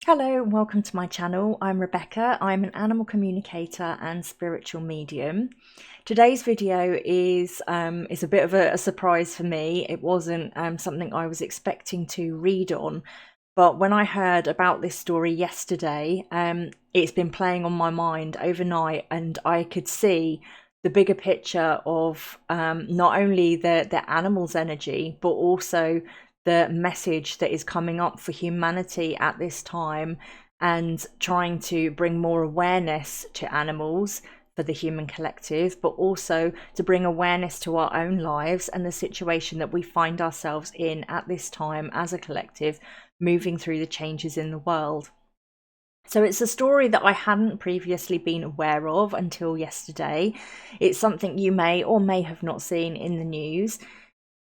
Hello and welcome to my channel. I'm Rebecca. I'm an animal communicator and spiritual medium. Today's video is a bit of a surprise for me. It wasn't something I was expecting to read on, but when I heard about this story yesterday, it's been playing on my mind overnight, and I could see the bigger picture of not only the animal's energy, but also the message that is coming up for humanity at this time, and trying to bring more awareness to animals for the human collective, but also to bring awareness to our own lives and the situation that we find ourselves in at this time as a collective, moving through the changes in the world. So it's a story that I hadn't previously been aware of until yesterday. It's something you may or may have not seen in the news.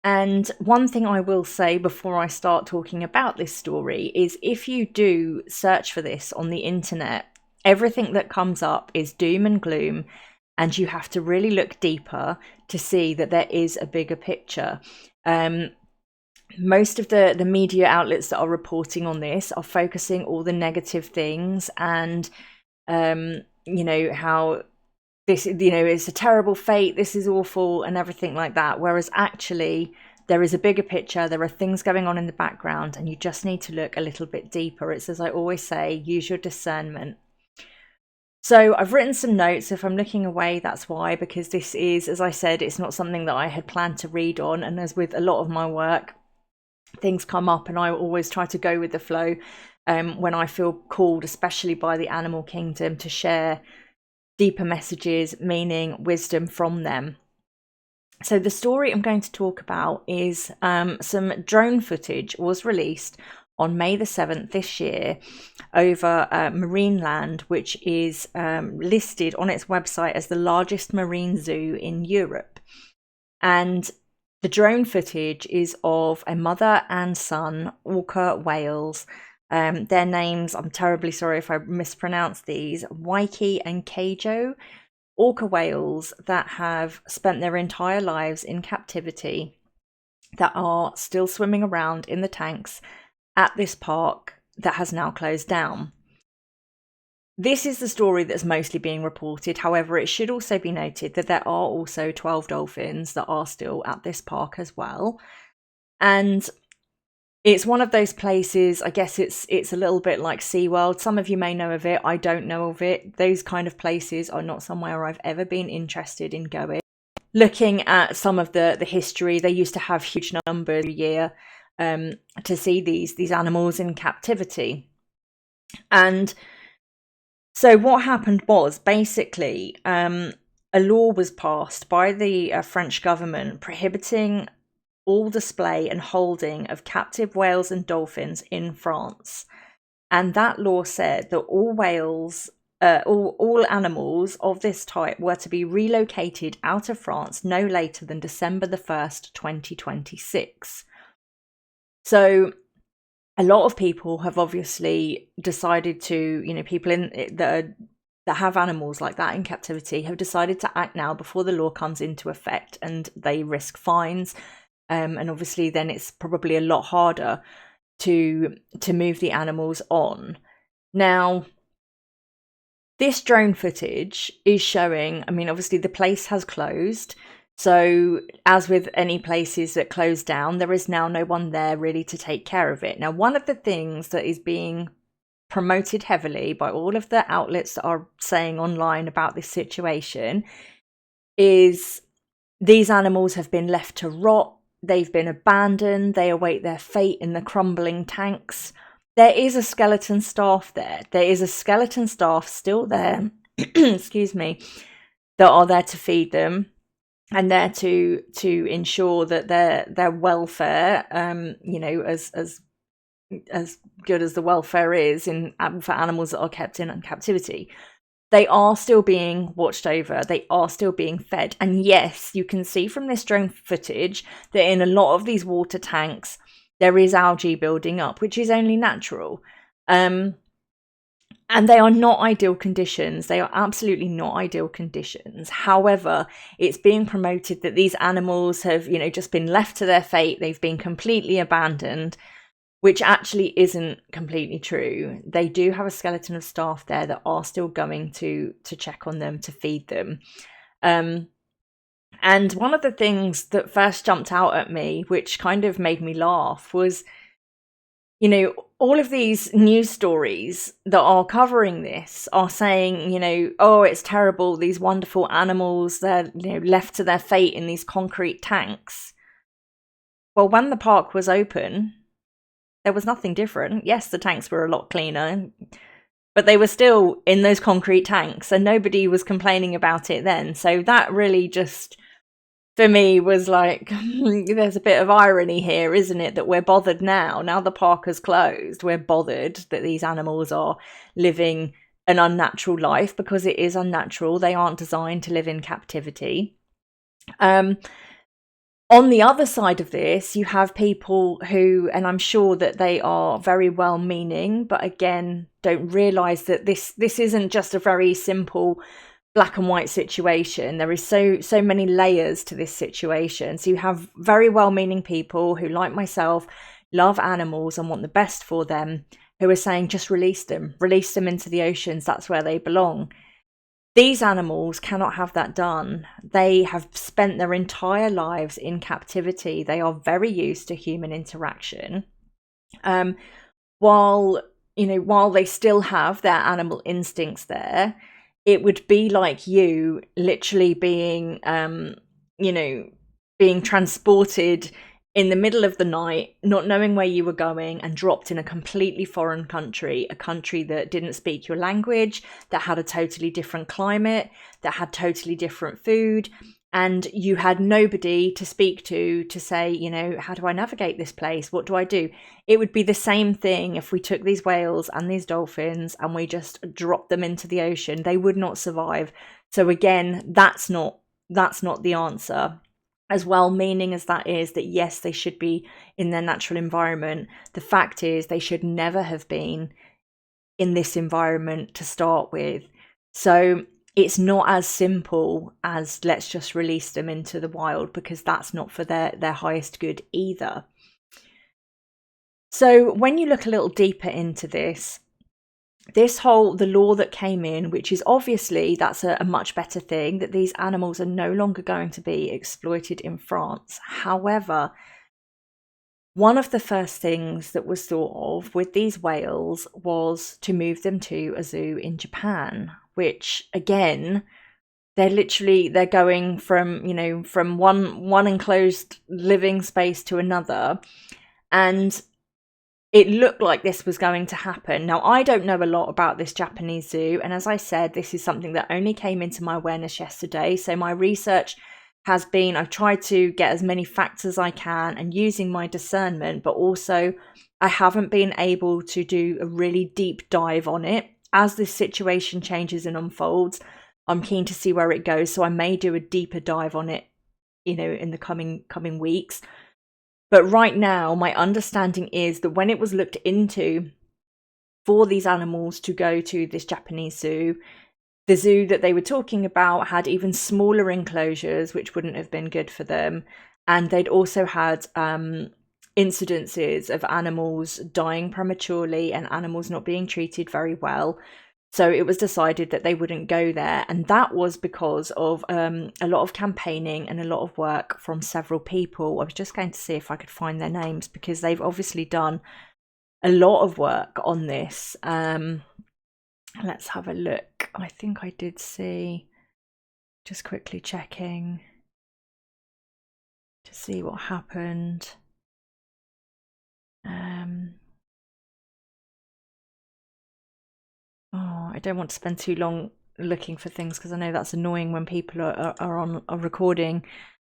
And one thing I will say before I start talking about this story is, if you do search for this on the internet, everything that comes up is doom and gloom, and you have to really look deeper to see that there is a bigger picture. Most of the media outlets that are reporting on this are focusing all the negative things, and how this, it's a terrible fate, this is awful and everything like that, whereas actually there is a bigger picture. There are things going on in the background, and you just need to look a little bit deeper. It's, as I always say, use your discernment. So I've written some notes. If I'm looking away, that's why, because this is, as I said, it's not something that I had planned to read on, and as with a lot of my work, things come up and I always try to go with the flow when I feel called, especially by the animal kingdom, to share deeper messages, meaning, wisdom from them. So the story I'm going to talk about is some drone footage was released on May the 7th this year over Marineland, which is listed on its website as the largest marine zoo in Europe. And the drone footage is of a mother and son orca whales. Their names, I'm terribly sorry if I mispronounce these, Wikie and Keijo, orca whales that have spent their entire lives in captivity, that are still swimming around in the tanks at this park that has now closed down. This is the story that's mostly being reported. However, it should also be noted that there are also 12 dolphins that are still at this park as well. And it's one of those places, I guess it's a little bit like SeaWorld. Some of you may know of it, I don't know of it. Those kind of places are not somewhere I've ever been interested in going. Looking at some of the history, they used to have huge numbers a year to see these animals in captivity. And so what happened was, basically, a law was passed by the French government prohibiting all display and holding of captive whales and dolphins in France. And that law said that all whales, all animals of this type were to be relocated out of France no later than December the 1st, 2026. So a lot of people have obviously decided to, people that have animals like that in captivity have decided to act now before the law comes into effect, and they risk fines. And obviously then it's probably a lot harder to move the animals on. Now, this drone footage is showing, obviously the place has closed. So as with any places that close down, there is now no one there really to take care of it. Now, one of the things that is being promoted heavily by all of the outlets that are saying online about this situation is these animals have been left to rot. They've been abandoned. They await their fate in the crumbling tanks. There is a skeleton staff there. There is a skeleton staff still there, excuse me, that are there to feed them and there to ensure that their welfare, as good as the welfare is for animals that are kept in captivity, they are still being watched over. They are still being fed. And yes, you can see from this drone footage that in a lot of these water tanks, there is algae building up, which is only natural. And they are not ideal conditions. They are absolutely not ideal conditions. However, it's being promoted that these animals have, just been left to their fate. They've been completely abandoned. which actually isn't completely true. They do have a skeleton of staff there that are still going to check on them, to feed them. And one of the things that first jumped out at me, which kind of made me laugh, was, you know, all of these news stories that are covering this are saying, you know, oh, it's terrible, these wonderful animals, they're, you know, left to their fate in these concrete tanks. Well, when the park was open, there was nothing different. Yes, the tanks were a lot cleaner, but they were still in those concrete tanks and nobody was complaining about it then. So that really just, for me, was like, there's a bit of irony here, isn't it? That we're bothered now the park has closed, we're bothered that these animals are living an unnatural life, because it is unnatural. They aren't designed to live in captivity. On the other side of this, you have people who, and I'm sure that they are very well-meaning, but again, don't realise that this isn't just a very simple black and white situation. There is so many layers to this situation. So you have very well-meaning people who, like myself, love animals and want the best for them, who are saying just release them into the oceans. That's where they belong. These animals cannot have that done. They have spent their entire lives in captivity. They are very used to human interaction. While they still have their animal instincts there, it would be like you literally being, being transported in the middle of the night, not knowing where you were going, and dropped in a completely foreign country, a country that didn't speak your language, that had a totally different climate, that had totally different food, and you had nobody to speak to say, you know, how do I navigate this place? What do I do? It would be the same thing if we took these whales and these dolphins and we just dropped them into the ocean. They would not survive. So again, that's not the answer. As well-meaning as that is, that yes, they should be in their natural environment, the fact is they should never have been in this environment to start with. So it's not as simple as let's just release them into the wild, because that's not for their highest good either. So when you look a little deeper into this the law that came in, which is obviously, that's a much better thing, that these animals are no longer going to be exploited in France. However, one of the first things that was thought of with these whales was to move them to a zoo in Japan, which again, they're going from one enclosed living space to another, and it looked like this was going to happen. Now, I don't know a lot about this Japanese zoo, and as I said, this is something that only came into my awareness yesterday. So my research has been, I've tried to get as many facts as I can and using my discernment, but also I haven't been able to do a really deep dive on it. As this situation changes and unfolds, I'm keen to see where it goes. So I may do a deeper dive on it, in the coming weeks. But right now, my understanding is that when it was looked into for these animals to go to this Japanese zoo, the zoo that they were talking about had even smaller enclosures, which wouldn't have been good for them. And they'd also had incidences of animals dying prematurely and animals not being treated very well. So it was decided that they wouldn't go there. And that was because of a lot of campaigning and a lot of work from several people. I was just going to see if I could find their names, because they've obviously done a lot of work on this. Let's have a look. I think I did see, just quickly checking to see what happened. I don't want to spend too long looking for things, because I know that's annoying when people are recording.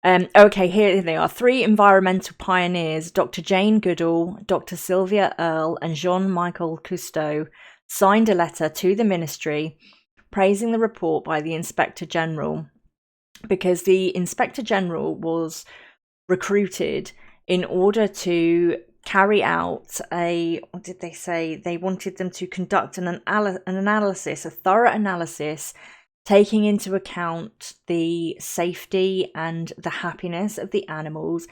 Okay, here they are. 3 environmental pioneers, Dr. Jane Goodall, Dr. Sylvia Earle, and Jean-Michel Cousteau, signed a letter to the ministry praising the report by the Inspector General, because the Inspector General was recruited in order to carry out what did they say? They wanted them to conduct an analysis, a thorough analysis, taking into account the safety and the happiness of the animals,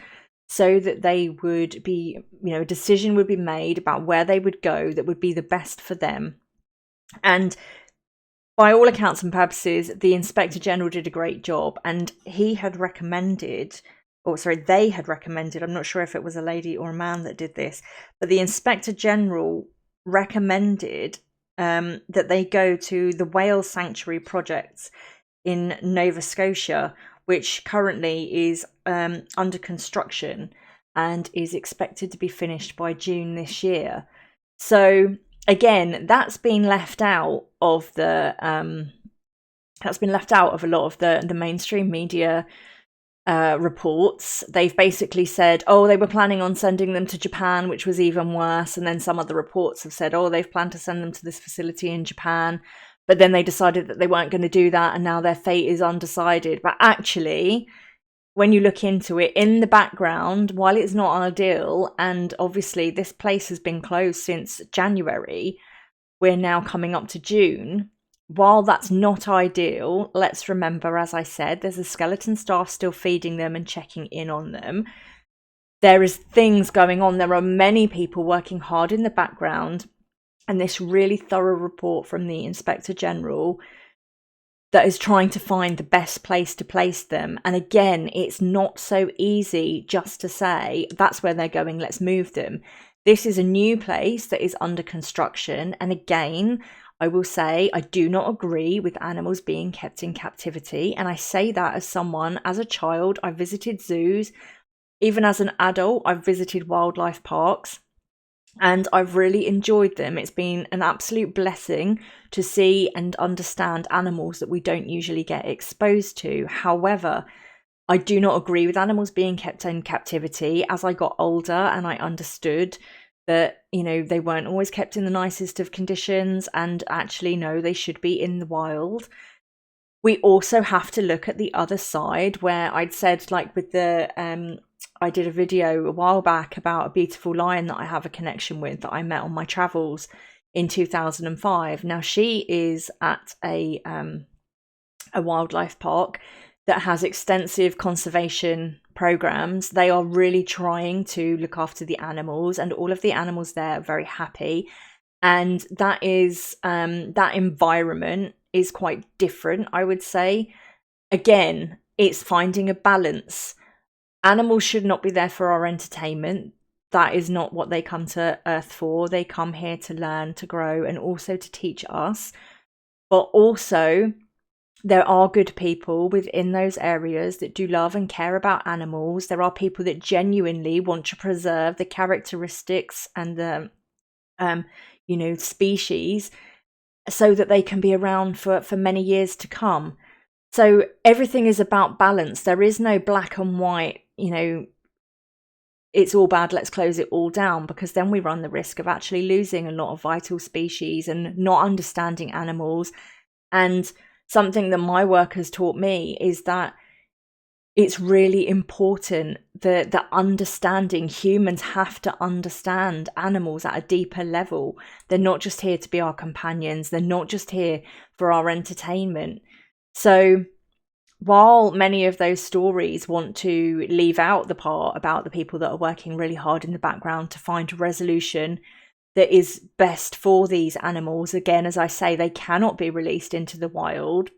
so that they would be, a decision would be made about where they would go that would be the best for them. And by all accounts and purposes, the Inspector General did a great job, and they had recommended, I'm not sure if it was a lady or a man that did this, but the Inspector General recommended that they go to the whale sanctuary projects in Nova Scotia, which currently is under construction and is expected to be finished by June this year. So again, that's been left out of a lot of the mainstream media reports. They've basically said, oh, they were planning on sending them to Japan, which was even worse. And then some other reports have said, oh, they've planned to send them to this facility in Japan, but then they decided that they weren't going to do that, and now their fate is undecided. But actually, when you look into it, in the background, while it's not ideal, and obviously this place has been closed since January, we're now coming up to June. While that's not ideal, let's remember, as I said, there's a skeleton staff still feeding them and checking in on them. There is things going on. There are many people working hard in the background, and this really thorough report from the Inspector General that is trying to find the best place to place them. And again, it's not so easy just to say, that's where they're going, let's move them. This is a new place that is under construction. And again, I will say, I do not agree with animals being kept in captivity. And I say that as someone, as a child, I visited zoos. Even as an adult, I've visited wildlife parks, and I've really enjoyed them. It's been an absolute blessing to see and understand animals that we don't usually get exposed to. However, I do not agree with animals being kept in captivity. As I got older and I understood that, they weren't always kept in the nicest of conditions, and actually, no, they should be in the wild. We also have to look at the other side, where I'd said, like with I did a video a while back about a beautiful lion that I have a connection with that I met on my travels in 2005. Now, she is at a wildlife park that has extensive conservation programs. They are really trying to look after the animals, and all of the animals there are very happy. And that is that environment is quite different, I would say. Again, it's finding a balance. Animals should not be there for our entertainment. That is not what they come to Earth for. They come here to learn, to grow, and also to teach us. But also, there are good people within those areas that do love and care about animals. There are people that genuinely want to preserve the characteristics and the, species so that they can be around for many years to come. So everything is about balance. There is no black and white, it's all bad, let's close it all down, because then we run the risk of actually losing a lot of vital species and not understanding animals. And something that my work has taught me is that it's really important that the understanding, humans have to understand animals at a deeper level. They're not just here to be our companions. They're not just here for our entertainment. So while many of those stories want to leave out the part about the people that are working really hard in the background to find a resolution that is best for these animals, again, as I say, they cannot be released into the wild.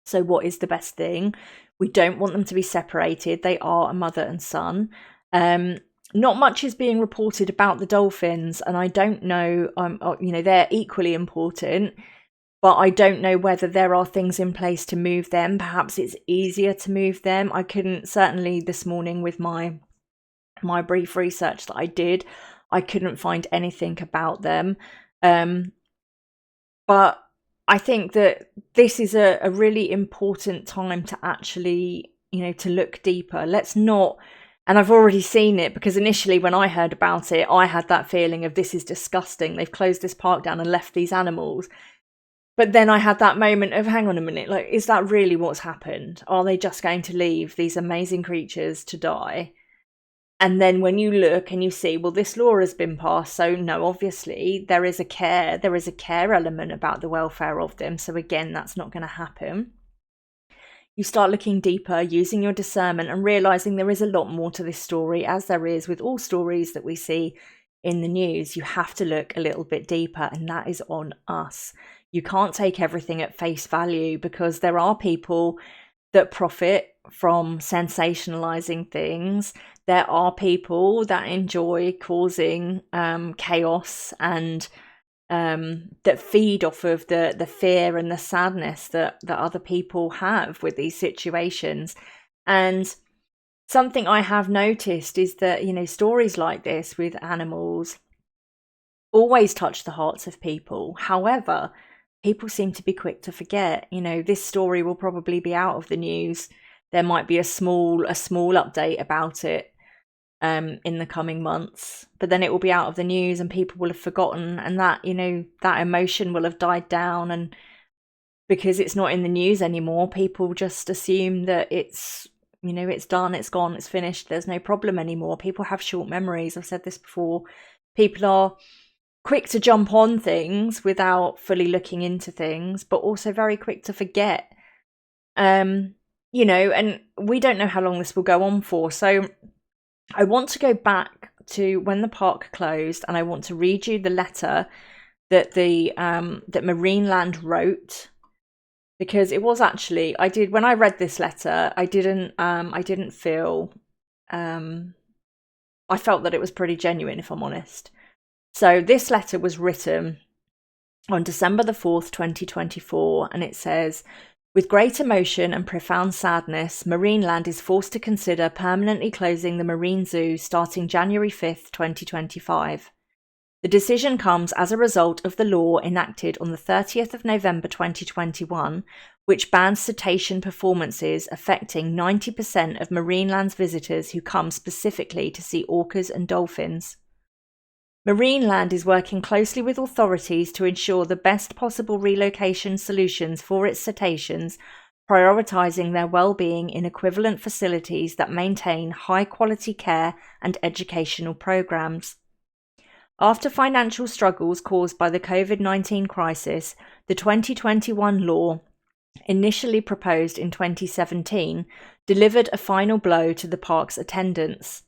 So what is the best thing? We don't want them to be separated. They are a mother and son. Not much is being reported about the dolphins, and I don't know, they're equally important, but I don't know whether there are things in place to move them. Perhaps it's easier to move them. I couldn't, certainly this morning with my brief research that I did, I couldn't find anything about them. But I think that this is a really important time to actually, to look deeper. Let's not, and I've already seen it, because initially when I heard about it, I had that feeling of, this is disgusting. They've closed this park down and left these animals. But then I had that moment of, hang on a minute, like, is that really what's happened? Are they just going to leave these amazing creatures to die? And then when you look and you see, well, this law has been passed, so no, obviously there is a care element about the welfare of them. So again, that's not going to happen. you start looking deeper, using your discernment and realizing there is a lot more to this story, as there is with all stories that we see in the news. You have to look a little bit deeper, and that is on us. You can't take everything at face value, because there are people that profit from sensationalizing things. There are people that enjoy causing chaos and that feed off of the fear and the sadness that other people have with these situations. And something I have noticed is that, stories like this with animals always touch the hearts of people. However, people seem to be quick to forget. This story will probably be out of the news. There might be a small update about it in the coming months, but then it will be out of the news and people will have forgotten, and that that emotion will have died down. And because it's not in the news anymore, people just assume that it's done, it's gone, it's finished, there's no problem anymore. People have short memories. I've said this before. People are quick to jump on things without fully looking into things, but also very quick to forget. And we don't know how long this will go on for. So I want to go back to when the park closed, and I want to read you the letter that that Marineland wrote, because it was actually, when I read this letter, I didn't feel, I felt that it was pretty genuine, if I'm honest. So this letter was written on December the 4th, 2024, and it says, "With great emotion and profound sadness, Marineland is forced to consider permanently closing the Marine Zoo starting January 5th, 2025. The decision comes as a result of the law enacted on the 30th of November 2021, which bans cetacean performances affecting 90% of Marineland's visitors who come specifically to see orcas and dolphins. Marineland is working closely with authorities to ensure the best possible relocation solutions for its cetaceans, prioritising their well-being in equivalent facilities that maintain high-quality care and educational programmes. After financial struggles caused by the COVID-19 crisis, the 2021 law, initially proposed in 2017, delivered a final blow to the park's attendance.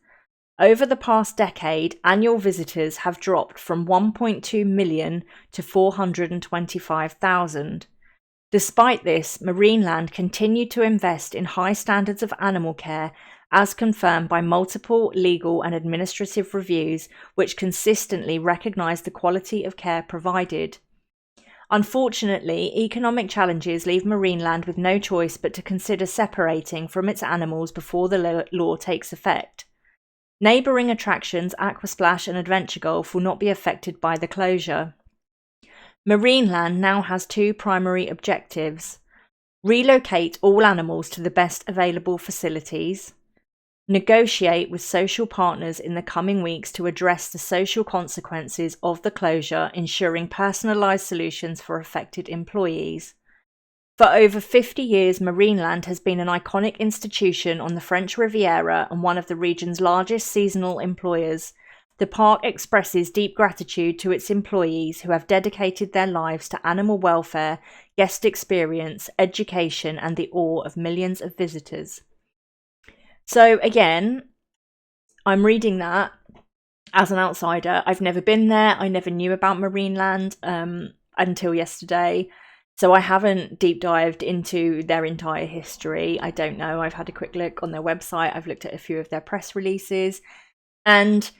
Over the past decade, annual visitors have dropped from 1.2 million to 425,000. Despite this, Marineland continued to invest in high standards of animal care, as confirmed by multiple legal and administrative reviews, which consistently recognise the quality of care provided. Unfortunately, economic challenges leave Marineland with no choice but to consider separating from its animals before the law takes effect. Neighbouring attractions Aquasplash and Adventure Golf will not be affected by the closure. Marineland now has two primary objectives: relocate all animals to the best available facilities, negotiate with social partners in the coming weeks to address the social consequences of the closure, ensuring personalised solutions for affected employees. For over 50 years, Marineland has been an iconic institution on the French Riviera and one of the region's largest seasonal employers. The park expresses deep gratitude to its employees who have dedicated their lives to animal welfare, guest experience, education, and the awe of millions of visitors. So again, I'm reading that as an outsider. I've never been there. I never knew about Marineland until yesterday. So I haven't deep dived into their entire history. I don't know. I've had a quick look on their website. I've looked at a few of their press releases. And,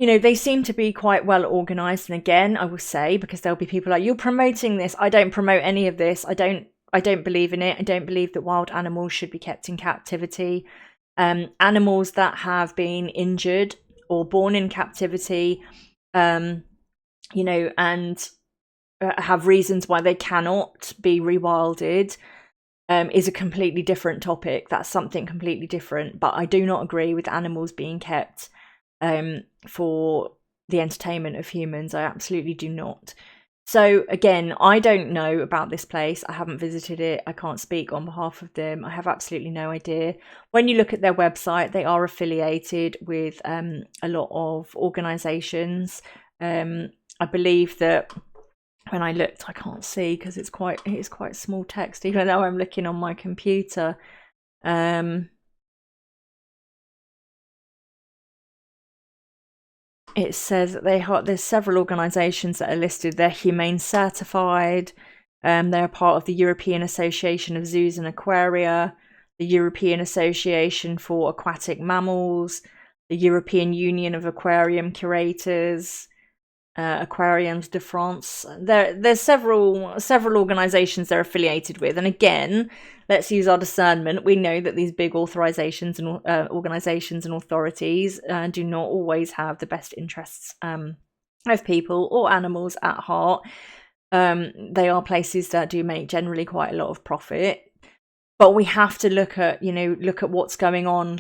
they seem to be quite well organised. And again, I will say, because there'll be people like, you're promoting this. I don't promote any of this. I don't believe in it. I don't believe that wild animals should be kept in captivity. Animals that have been injured or born in captivity, and have reasons why they cannot be rewilded, is a completely different topic. That's something completely different. But I do not agree with animals being kept for the entertainment of humans. I absolutely do not. So again, I don't know about this place. I haven't visited it. I can't speak on behalf of them. I have absolutely no idea. When you look at their website, they are affiliated with a lot of organisations. I believe that when I looked, I can't see because it's quite small text, even though I'm looking on my computer. It says that there's several organisations that are listed. They're humane certified. They're part of the European Association of Zoos and Aquaria, the European Association for Aquatic Mammals, the European Union of Aquarium Curators, Aquariums de France. There's several organisations they're affiliated with, and again, let's use our discernment. We know that these big authorisations and organisations and authorities do not always have the best interests of people or animals at heart. They are places that do make generally quite a lot of profit, but we have to look at what's going on.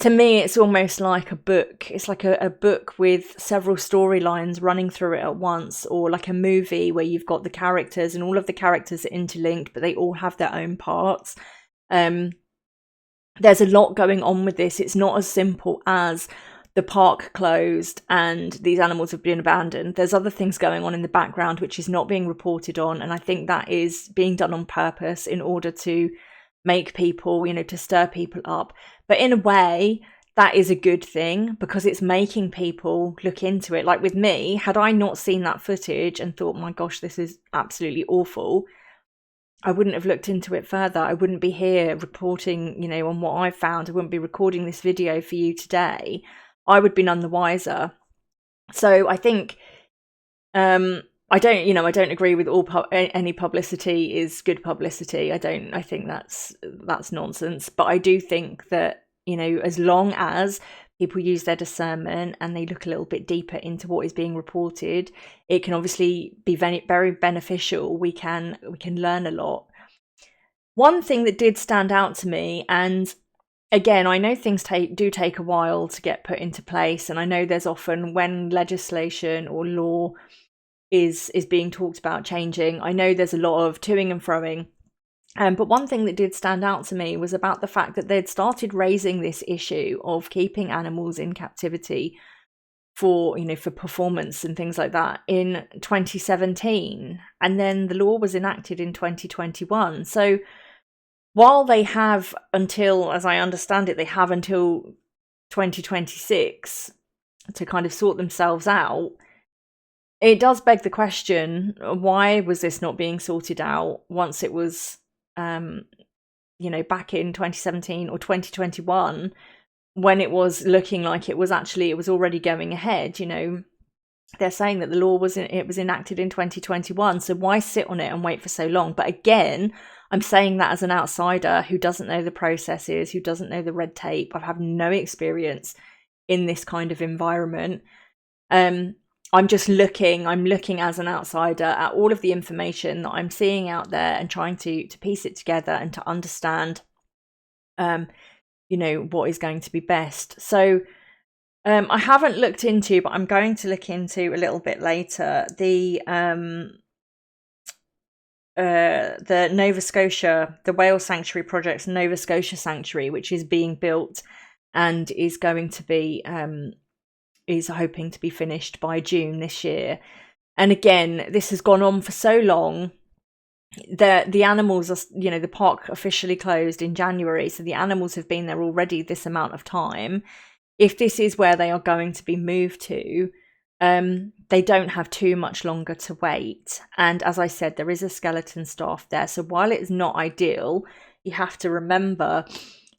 To me, it's almost like a book. It's like a book with several storylines running through it at once, or like a movie where you've got the characters and all of the characters are interlinked, but they all have their own parts. There's a lot going on with this. It's not as simple as the park closed and these animals have been abandoned. There's other things going on in the background which is not being reported on, and I think that is being done on purpose in order to make people, to stir people up. But in a way, that is a good thing because it's making people look into it. Like with me, had I not seen that footage and thought, my gosh, this is absolutely awful, I wouldn't have looked into it further. I wouldn't be here reporting, on what I found. I wouldn't be recording this video for you today. I would be none the wiser. So I think I don't agree with any publicity is good publicity. I think that's nonsense. But I do think that, as long as people use their discernment and they look a little bit deeper into what is being reported, it can obviously be very, very beneficial. We can learn a lot. One thing that did stand out to me, and again, I know things do take a while to get put into place, and I know there's often when legislation or law is being talked about changing, I know there's a lot of toing and froing. But one thing that did stand out to me was about the fact that they'd started raising this issue of keeping animals in captivity for performance and things like that in 2017, and then the law was enacted in 2021. So while they have until, as I understand it, they have until 2026 to kind of sort themselves out, it does beg the question, why was this not being sorted out once it was, back in 2017 or 2021, when it was looking like it was already going ahead? They're saying that the law was enacted in 2021, so why sit on it and wait for so long? But again, I'm saying that as an outsider who doesn't know the processes, who doesn't know the red tape. I have no experience in this kind of environment. I'm looking as an outsider at all of the information that I'm seeing out there and trying to piece it together and to understand, what is going to be best. So I haven't looked into, but I'm going to look into a little bit later, the Nova Scotia, the Whale Sanctuary Project's Nova Scotia Sanctuary, which is being built and is going to be is hoping to be finished by June this year. And again, this has gone on for so long. The animals are, the park officially closed in January, so the animals have been there already this amount of time. If this is where they are going to be moved to, they don't have too much longer to wait. And as I said, there is a skeleton staff there. So while it's not ideal, you have to remember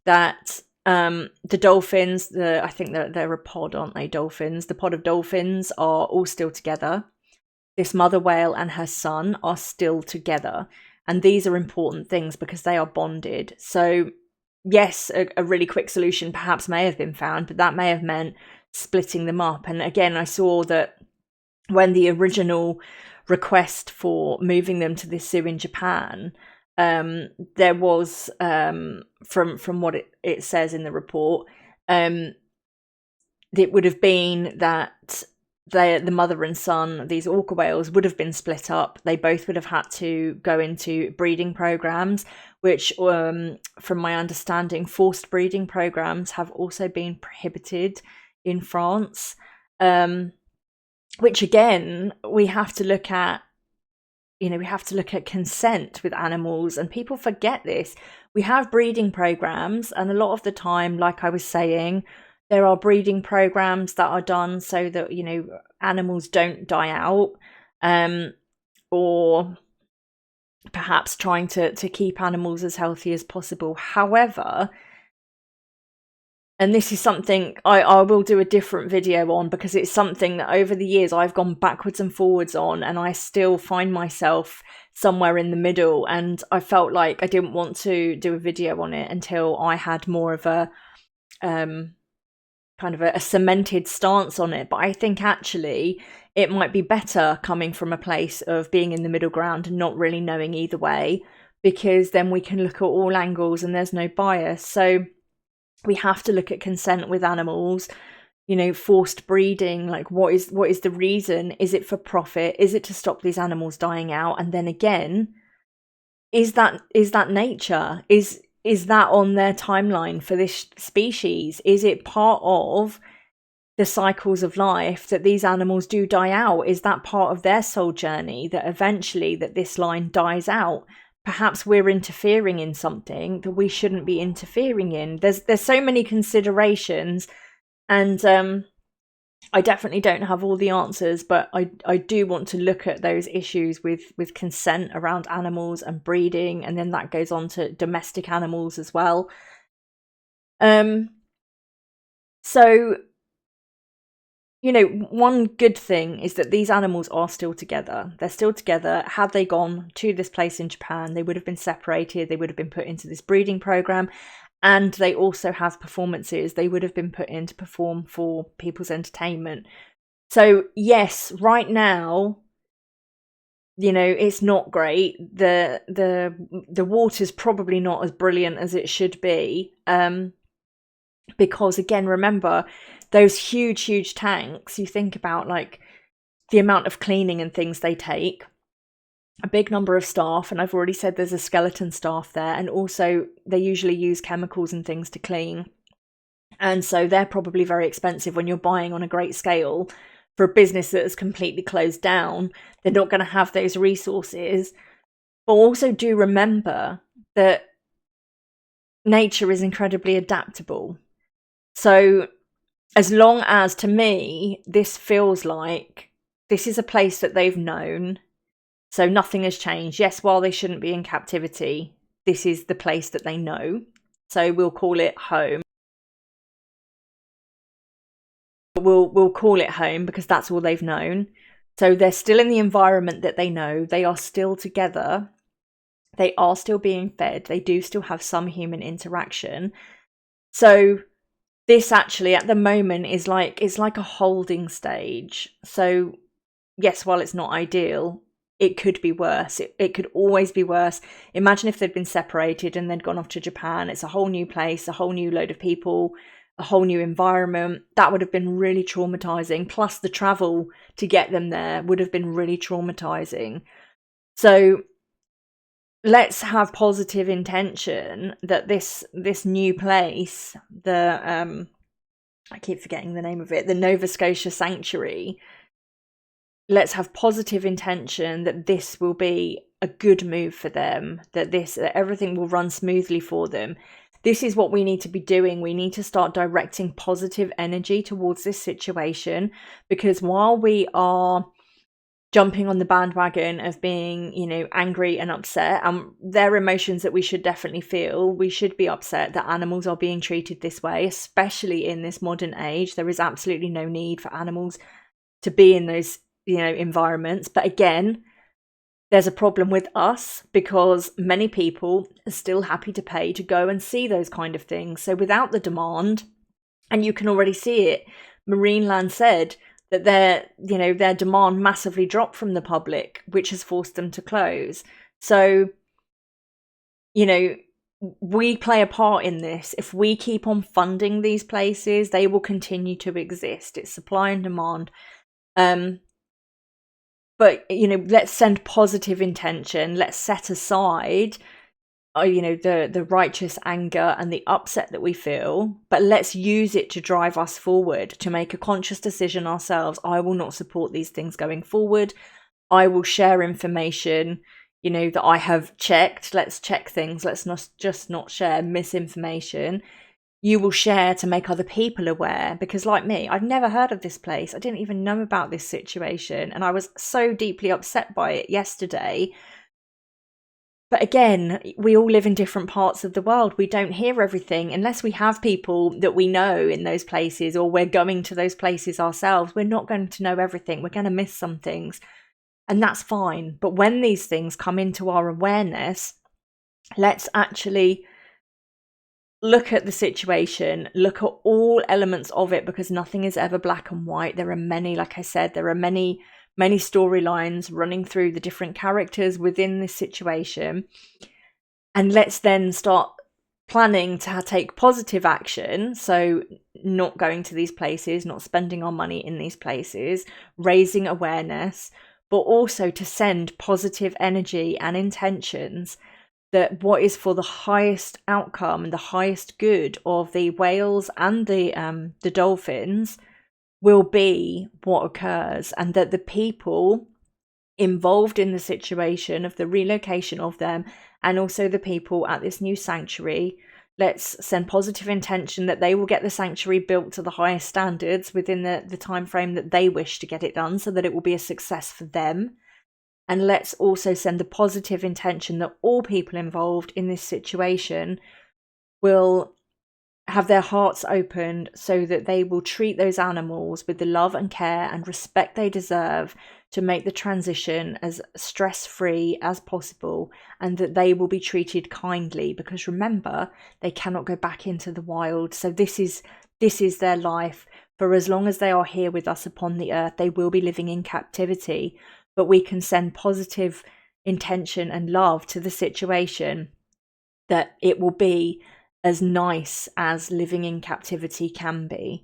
that the dolphins, I think they're a pod, aren't they? Dolphins. The pod of dolphins are all still together. This mother whale and her son are still together. And these are important things because they are bonded. So yes, a really quick solution perhaps may have been found, but that may have meant splitting them up. And again, I saw that when the original request for moving them to this zoo in Japan, there was, from what it says in the report, it would have been that the mother and son, these orca whales, would have been split up. They both would have had to go into breeding programs, which, from my understanding, forced breeding programs have also been prohibited in France. which again, we have to look at, we have to look at consent with animals, and people forget this. We have breeding programs, and a lot of the time, like I was saying, there are breeding programs that are done so that, animals don't die out, or perhaps trying to keep animals as healthy as possible. However, and this is something I will do a different video on, because it's something that over the years I've gone backwards and forwards on, and I still find myself somewhere in the middle, and I felt like I didn't want to do a video on it until I had more of a kind of a cemented stance on it. But I think actually it might be better coming from a place of being in the middle ground and not really knowing either way, because then we can look at all angles and there's no bias. So we have to look at consent with animals, forced breeding, like what is the reason? Is it for profit? Is it to stop these animals dying out? And then again, is that nature? Is that on their timeline for this species? Is it part of the cycles of life that these animals do die out? Is that part of their soul journey, that eventually that this line dies out? Perhaps we're interfering in something that we shouldn't be interfering in. There's so many considerations, and I definitely don't have all the answers, but I do want to look at those issues with consent around animals and breeding, and then that goes on to domestic animals as well. So, one good thing is that these animals are still together. They're still together. Had they gone to this place in Japan, they would have been separated. They would have been put into this breeding program. And they also have performances. They would have been put in to perform for people's entertainment. So yes, right now, it's not great. The water's probably not as brilliant as it should be. Because again, remember, those huge tanks, you think about like the amount of cleaning and things they take, a big number of staff, and I've already said there's a skeleton staff there, and also they usually use chemicals and things to clean, and so they're probably very expensive when you're buying on a great scale for a business that is completely closed down. They're not going to have those resources. But also do remember that nature is incredibly adaptable. So as long as, to me, this feels like this is a place that they've known, so nothing has changed. Yes, while they shouldn't be in captivity, this is the place that they know. So we'll call it home. We'll call it home because that's all they've known. So they're still in the environment that they know. They are still together. They are still being fed. They do still have some human interaction. So this actually at the moment is like a holding stage. So yes, while it's not ideal, it could be worse. It could always be worse. Imagine if they'd been separated and they'd gone off to Japan. It's a whole new place, a whole new load of people, a whole new environment. That would have been really traumatizing. Plus the travel to get them there would have been really traumatizing. So let's have positive intention that this new place, I keep forgetting the name of it, the Nova Scotia Sanctuary, let's have positive intention that this will be a good move for them, that everything will run smoothly for them. This is what we need to be doing. We need to start directing positive energy towards this situation, because while we are jumping on the bandwagon of being, angry and upset, they're emotions that we should definitely feel. We should be upset that animals are being treated this way, especially in this modern age. There is absolutely no need for animals to be in those, environments. But again, there's a problem with us because many people are still happy to pay to go and see those kind of things. So without the demand, and you can already see it, Marineland said that their demand massively dropped from the public, which has forced them to close. So, we play a part in this. If we keep on funding these places, they will continue to exist. It's supply and demand. But, let's send positive intention. Let's set aside the righteous anger and the upset that we feel, but let's use it to drive us forward, to make a conscious decision ourselves. I will not support these things going forward. I will share information, that I have checked. Let's check things. Let's not share misinformation. You will share to make other people aware, because like me, I've never heard of this place. I didn't even know about this situation, and I was so deeply upset by it yesterday. But again, we all live in different parts of the world. We don't hear everything unless we have people that we know in those places, or we're going to those places ourselves. We're not going to know everything. We're going to miss some things, and that's fine. But when these things come into our awareness, let's actually look at the situation, look at all elements of it, because nothing is ever black and white. There are many, like I said, there are many storylines running through the different characters within this situation. And let's then start planning to take positive action. So not going to these places, not spending our money in these places, raising awareness, but also to send positive energy and intentions that what is for the highest outcome and the highest good of the whales and the dolphins will be what occurs, and that the people involved in the situation of the relocation of them, and also the people at this new sanctuary, let's send positive intention that they will get the sanctuary built to the highest standards within the time frame that they wish to get it done, so that it will be a success for them. And let's also send the positive intention that all people involved in this situation will have their hearts opened, so that they will treat those animals with the love and care and respect they deserve, to make the transition as stress-free as possible, and that they will be treated kindly, because remember, they cannot go back into the wild. So this is their life. For as long as they are here with us upon the earth, they will be living in captivity. But we can send positive intention and love to the situation, that it will be as nice as living in captivity can be.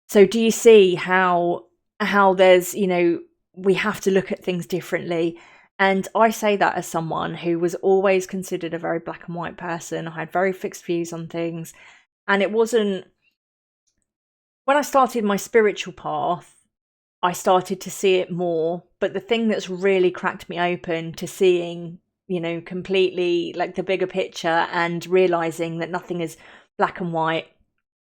So do you see how there's, we have to look at things differently? And I say that as someone who was always considered a very black and white person. I had very fixed views on things. And it wasn't, when I started my spiritual path, I started to see it more. But the thing that's really cracked me open to seeing, completely like the bigger picture, and realizing that nothing is black and white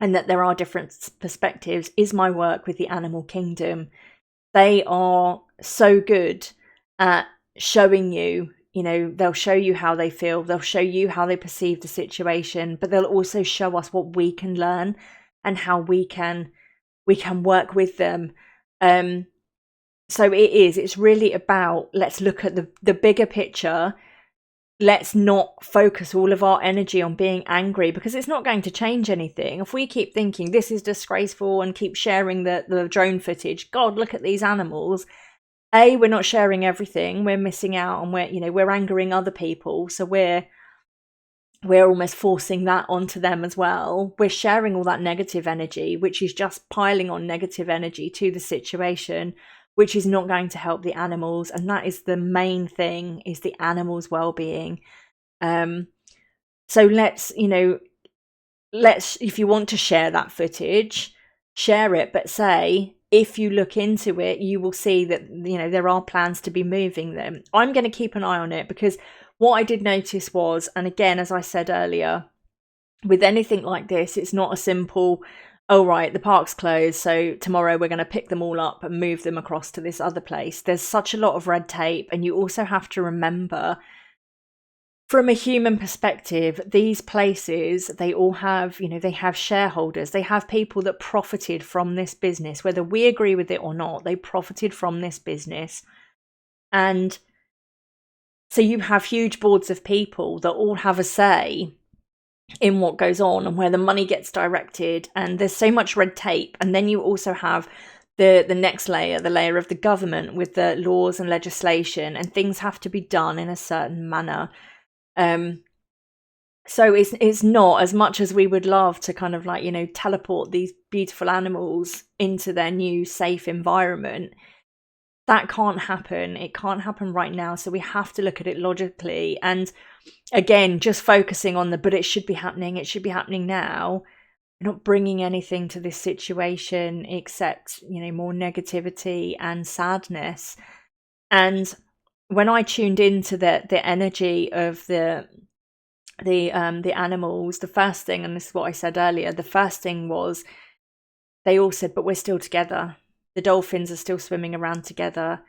and that there are different perspectives, is my work with the animal kingdom. They are so good at showing you, they'll show you how they feel, they'll show you how they perceive the situation, but they'll also show us what we can learn and how we can work with them. So it's really about, let's look at the bigger picture. Let's not focus all of our energy on being angry, because it's not going to change anything. If we keep thinking this is disgraceful and keep sharing the drone footage, God, look at these animals. We're not sharing everything. We're missing out, and we're angering other people. So we're almost forcing that onto them as well. We're sharing all that negative energy, which is just piling on negative energy to the situation, which is not going to help the animals. And that is the main thing, is the animals' well-being. So let's, if you want to share that footage, share it, but say, if you look into it, you will see that, there are plans to be moving them. I'm going to keep an eye on it, because what I did notice was, and again, as I said earlier, with anything like this, it's not a simple, oh, right, the park's closed, so tomorrow we're going to pick them all up and move them across to this other place. There's such a lot of red tape, and you also have to remember, from a human perspective, these places, they all have, they have shareholders. They have people that profited from this business, whether we agree with it or not. They profited from this business. And so you have huge boards of people that all have a say in what goes on and where the money gets directed. And there's so much red tape. And then you also have the next layer, the layer of the government, with the laws and legislation, and things have to be done in a certain manner. So it's not, as much as we would love to kind of teleport these beautiful animals into their new safe environment, that can't happen. It can't happen right now. So we have to look at it logically. And again, just focusing on but it should be happening now, not bringing anything to this situation except, more negativity and sadness. And when I tuned into the energy of the animals, the first thing, and this is what I said earlier, the first thing was they all said, but we're still together. The dolphins are still swimming around together.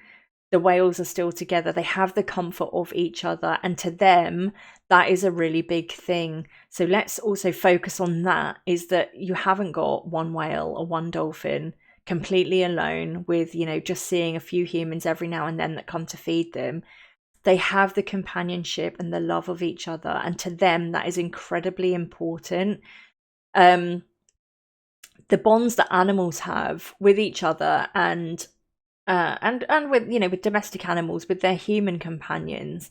The whales are still together. They have the comfort of each other. And to them, that is a really big thing. So let's also focus on that, is that you haven't got one whale or one dolphin completely alone with, just seeing a few humans every now and then that come to feed them. They have the companionship and the love of each other. And to them, that is incredibly important. The bonds that animals have with each other and with, with domestic animals, with their human companions,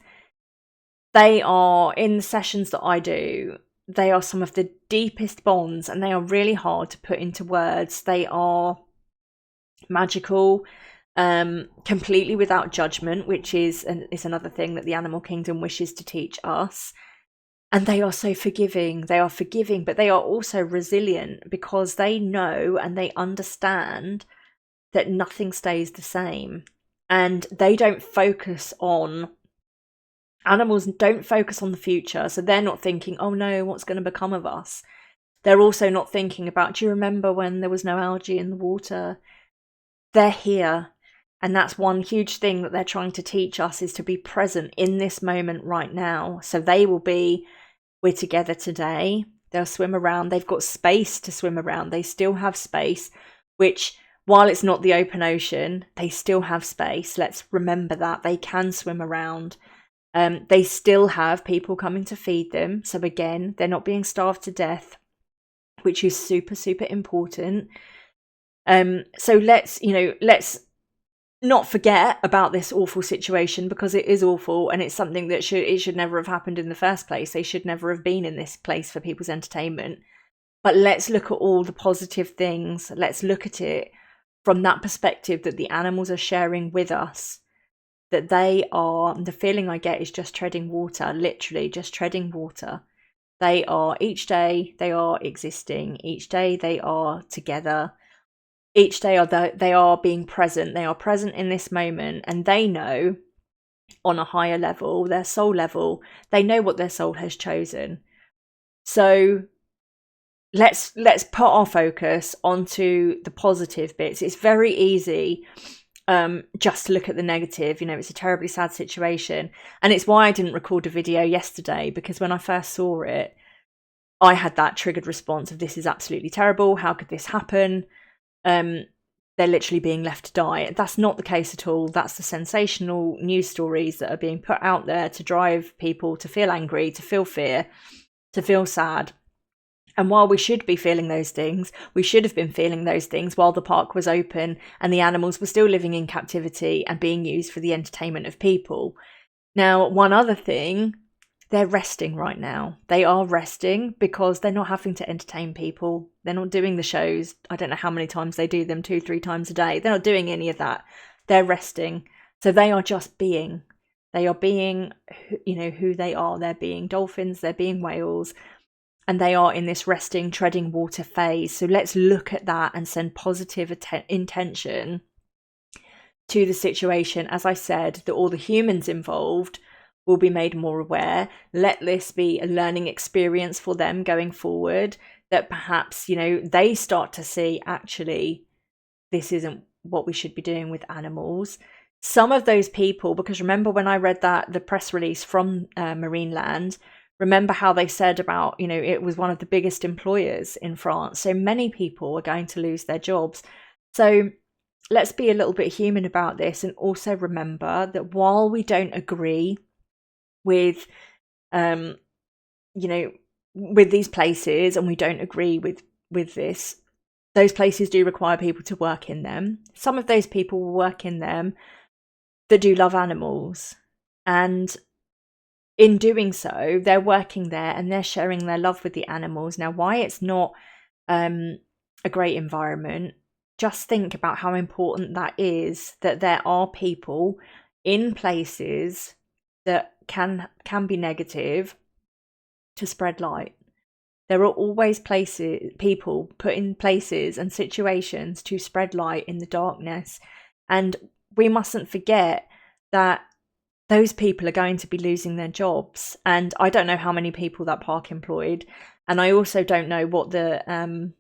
they are, in the sessions that I do, they are some of the deepest bonds, and they are really hard to put into words. They are magical, completely without judgment, which is another thing that the animal kingdom wishes to teach us. And they are so forgiving. They are forgiving, but they are also resilient, because they know and they understand that nothing stays the same. And animals don't focus on the future. So they're not thinking, oh no, what's going to become of us? They're also not thinking about, do you remember when there was no algae in the water? They're here. And that's one huge thing that they're trying to teach us, is to be present in this moment right now. So they will be, we're together today. They'll swim around. They've got space to swim around. They still have space, which, while it's not the open ocean, they still have space. Let's remember that. They can swim around. They still have people coming to feed them. So again, they're not being starved to death, which is super, super important. So let's not forget about this awful situation, because it is awful, and it's something that should never have happened in the first place. They should never have been in this place for people's entertainment. But let's look at all the positive things. Let's look at it from that perspective, that the animals are sharing with us, that the feeling I get is just treading water, literally just treading water. They are, each day they are existing, each day they are together, each day they are being present. They are present in this moment, and they know on a higher level, their soul level, they know what their soul has chosen. So let's put our focus onto the positive bits. It's very easy just to look at the negative. It's a terribly sad situation, and it's why I didn't record a video yesterday, because when I first saw it, I had that triggered response of, this is absolutely terrible, how could this happen? They're literally being left to die. That's not the case at all. That's the sensational news stories that are being put out there to drive people to feel angry, to feel fear, to feel sad. And while we should be feeling those things, we should have been feeling those things while the park was open and the animals were still living in captivity and being used for the entertainment of people. Now, one other thing, they're resting right now. They are resting because they're not having to entertain people. They're not doing the shows. I don't know how many times they do them, 2-3 times a day. They're not doing any of that. They're resting. So they are just being. They are being, who they are. They're being dolphins, they're being whales, and they are in this resting, treading water phase. So let's look at that and send positive intention to the situation. As I said, that all the humans involved will be made more aware. Let this be a learning experience for them going forward, that perhaps, they start to see, actually, this isn't what we should be doing with animals. Some of those people, because remember when I read the press release from Marineland, remember how they said about, it was one of the biggest employers in France. So many people are going to lose their jobs. So let's be a little bit human about this, and also remember that while we don't agree with, with these places, and we don't agree with this, those places do require people to work in them. Some of those people will work in them that do love animals, and in doing so, they're working there and they're sharing their love with the animals. Now, why it's not a great environment, just think about how important that is, that there are people in places that can be negative to spread light. There are always people put in places and situations to spread light in the darkness. And we mustn't forget that those people are going to be losing their jobs. And I don't know how many people that park employed. And I also don't know what the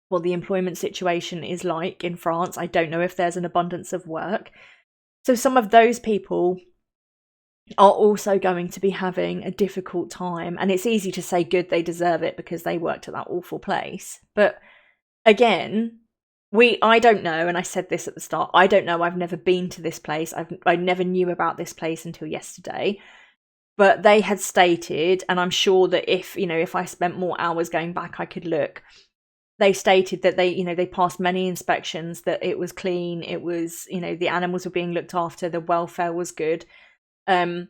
employment situation is like in France. I don't know if there's an abundance of work. So some of those people are also going to be having a difficult time. And it's easy to say good, they deserve it because they worked at that awful place. But again, I don't know, and I said this at the start, I don't know, I've never been to this place. I never knew about this place until yesterday. But they had stated, and I'm sure that if I spent more hours going back, I could look. They stated that they passed many inspections, that it was clean, it was, the animals were being looked after, the welfare was good. So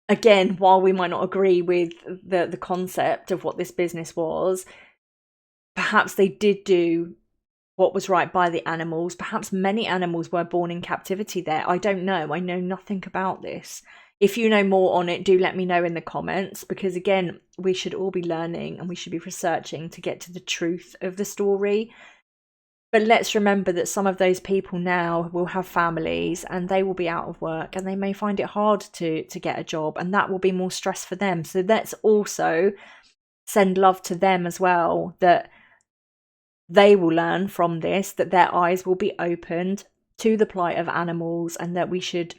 again, while we might not agree with the concept of what this business was, perhaps they did do what was right by the animals. Perhaps many animals were born in captivity there. I don't know. I know nothing about this. If you know more on it, do let me know in the comments, because again, we should all be learning and we should be researching to get to the truth of the story. But let's remember that some of those people now will have families and they will be out of work and they may find it hard to get a job, and that will be more stress for them. So let's also send love to them as well, that they will learn from this, that their eyes will be opened to the plight of animals and that we should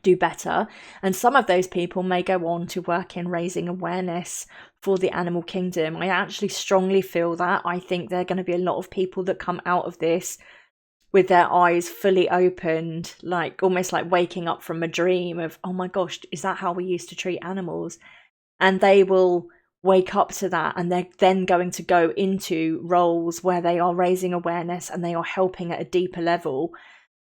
do better. And some of those people may go on to work in raising awareness for the animal kingdom. I actually strongly feel that. I think there are going to be a lot of people that come out of this with their eyes fully opened, like almost like waking up from a dream of, oh my gosh, is that how we used to treat animals? And they will wake up to that, and they're then going to go into roles where they are raising awareness and they are helping at a deeper level.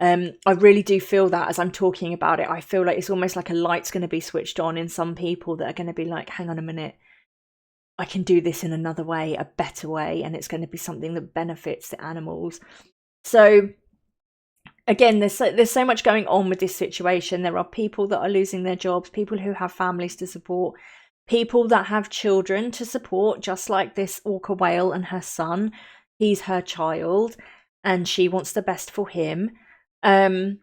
I really do feel that as I'm talking about it. I feel like it's almost like a light's going to be switched on in some people that are going to be like, hang on a minute, I can do this in another way, a better way, and it's going to be something that benefits the animals. So again, there's so much going on with this situation. There are people that are losing their jobs, people who have families to support, people that have children to support, just like this orca whale and her son. He's her child and she wants the best for him. But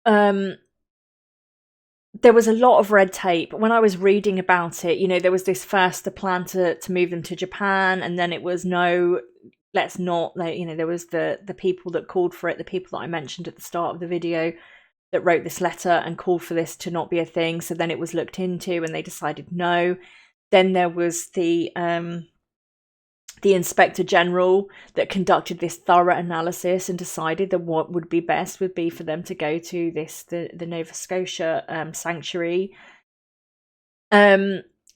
there was a lot of red tape when I was reading about it. There was the plan to move them to Japan, and then it was no, let's not. There was the people that called for it, the people that I mentioned at the start of the video that wrote this letter and called for this to not be a thing. So then it was looked into and they decided no. Then there was the Inspector General that conducted this thorough analysis and decided that what would be best would be for them to go to the Nova Scotia sanctuary.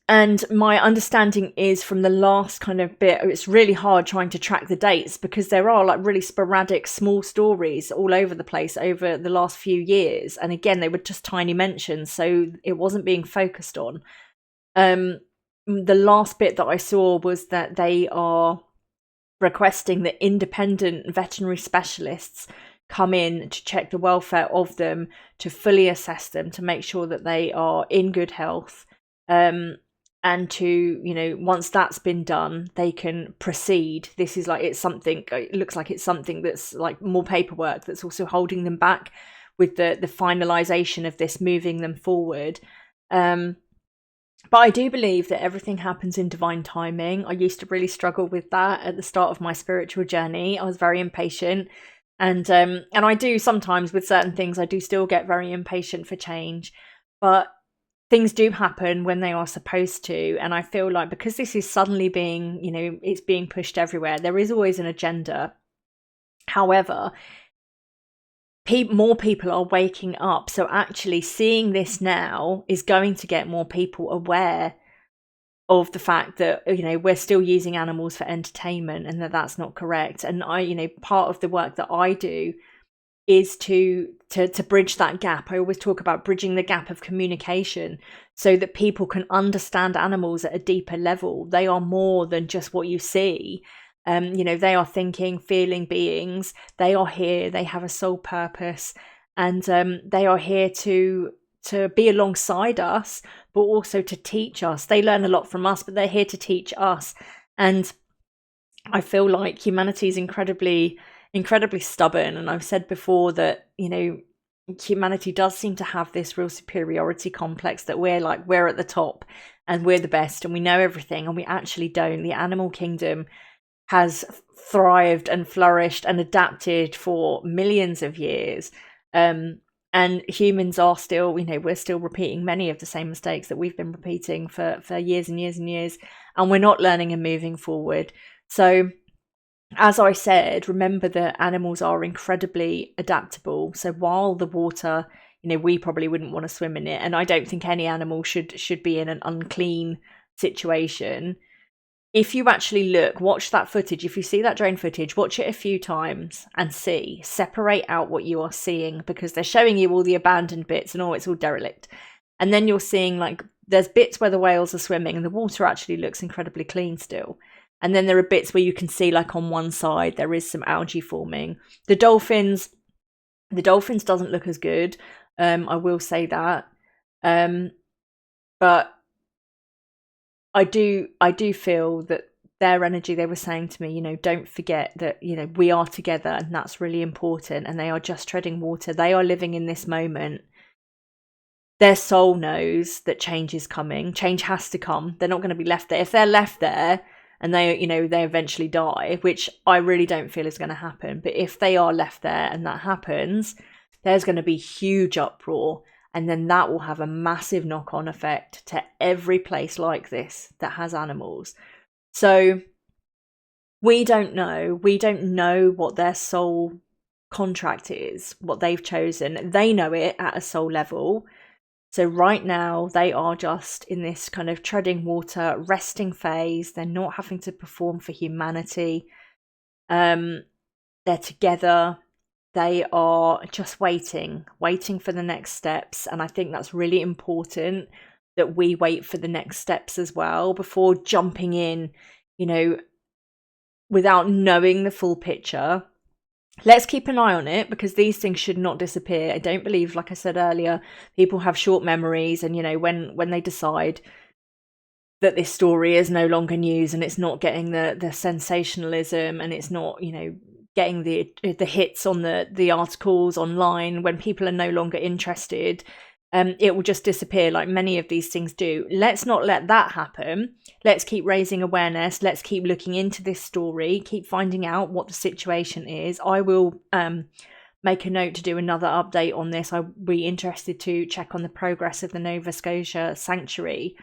And my understanding is from the last kind of bit, it's really hard trying to track the dates because there are like really sporadic small stories all over the place over the last few years. And again, they were just tiny mentions, so it wasn't being focused on. The last bit that I saw was that they are requesting that independent veterinary specialists come in to check the welfare of them, to fully assess them, to make sure that they are in good health. And to, once that's been done, they can proceed. This is like, it looks like it's something that's like more paperwork that's also holding them back with the finalization of this, moving them forward. But I do believe that everything happens in divine timing. I used to really struggle with that at the start of my spiritual journey. I was very impatient. And I do sometimes with certain things, I do still get very impatient for change. But things do happen when they are supposed to. And I feel like because this is suddenly being, it's being pushed everywhere, there is always an agenda. However, more people are waking up. So actually seeing this now is going to get more people aware of the fact that, we're still using animals for entertainment and that that's not correct. And part of the work that I do is to bridge that gap. I always talk about bridging the gap of communication so that people can understand animals at a deeper level. They are more than just what you see. They are thinking, feeling beings. They are here. They have a sole purpose, and they are here to be alongside us, but also to teach us. They learn a lot from us, but they're here to teach us. And I feel like humanity is incredibly stubborn. And I've said before that, humanity does seem to have this real superiority complex, that we're at the top and we're the best and we know everything, and we actually don't. The animal kingdom has thrived and flourished and adapted for millions of years. And humans are still, we're still repeating many of the same mistakes that we've been repeating for years and years and years, and we're not learning and moving forward. So, as I said, remember that animals are incredibly adaptable. So while the water, we probably wouldn't want to swim in it, and I don't think any animal should be in an unclean situation. If you actually watch that footage, if you see that drone footage, watch it a few times and separate out what you are seeing, because they're showing you all the abandoned bits and it's all derelict. And then you're seeing there's bits where the whales are swimming and the water actually looks incredibly clean still. And then there are bits where you can see, on one side, there is some algae forming. The dolphins doesn't look as good. I will say that. But I do feel that their energy, they were saying to me, don't forget that, we are together, and that's really important. And they are just treading water. They are living in this moment. Their soul knows that change is coming. Change has to come. They're not going to be left there. If they're left there, and they eventually die, which I really don't feel is going to happen. But if they are left there and that happens, there's going to be huge uproar. And then that will have a massive knock-on effect to every place like this that has animals. So we don't know. We don't know what their soul contract is, what they've chosen. They know it at a soul level. So right now, they are just in this kind of treading water, resting phase. They're not having to perform for humanity. They're together. They are just waiting for the next steps. And I think that's really important, that we wait for the next steps as well before jumping in, without knowing the full picture. Let's keep an eye on it, because these things should not disappear. I don't believe, like I said earlier, people have short memories, and when they decide that this story is no longer news and it's not getting the sensationalism, and it's not, getting the hits on the articles online, when people are no longer interested, it will just disappear like many of these things do. Let's not let that happen. Let's keep raising awareness. Let's keep looking into this story, keep finding out what the situation is. I will make a note to do another update on this. I'll be interested to check on the progress of the Nova Scotia sanctuary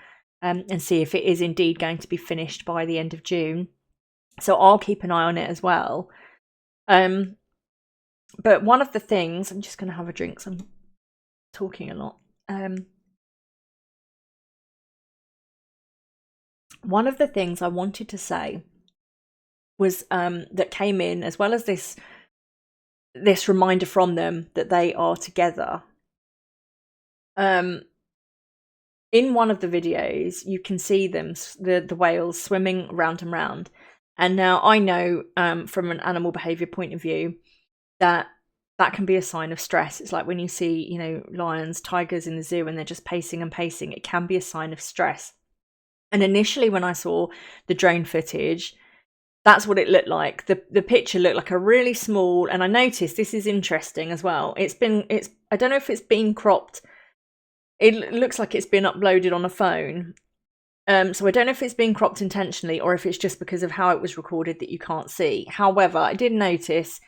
and see if it is indeed going to be finished by the end of June. So I'll keep an eye on it as well. But one of the things, I'm just going to have a drink, so I'm talking a lot. One of the things I wanted to say was that came in, as well as this reminder from them that they are together. In one of the videos, you can see them, the whales, swimming round and round. And now I know from an animal behaviour point of view that can be a sign of stress. It's like when you see, lions, tigers in the zoo, and they're just pacing and pacing. It can be a sign of stress. And initially, when I saw the drone footage, that's what it looked like. The picture looked like a really small, and I noticed, this is interesting as well, I don't know if it's been cropped. It looks like it's been uploaded on a phone. So I don't know if it's been cropped intentionally, or if it's just because of how it was recorded that you can't see. However, I did notice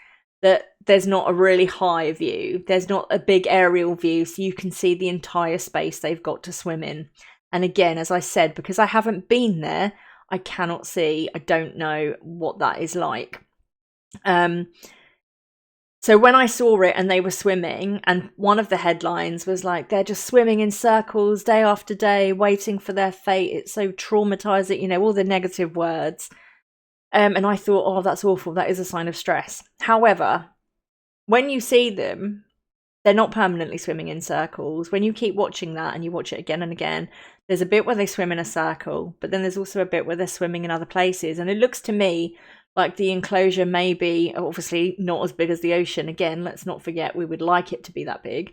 that there's not a really high view. There's not a big aerial view, so you can see the entire space they've got to swim in. And again, as I said, because I haven't been there, I cannot see. I don't know what that is like. So when I saw it and they were swimming, and one of the headlines was like, they're just swimming in circles day after day, waiting for their fate. It's so traumatizing, all the negative words. And I thought, oh, that's awful. That is a sign of stress. However, when you see them, they're not permanently swimming in circles. When you keep watching that and you watch it again and again, there's a bit where they swim in a circle, but then there's also a bit where they're swimming in other places. And it looks to me Like the enclosure may be obviously not as big as the ocean. Again, let's not forget we would like it to be that big.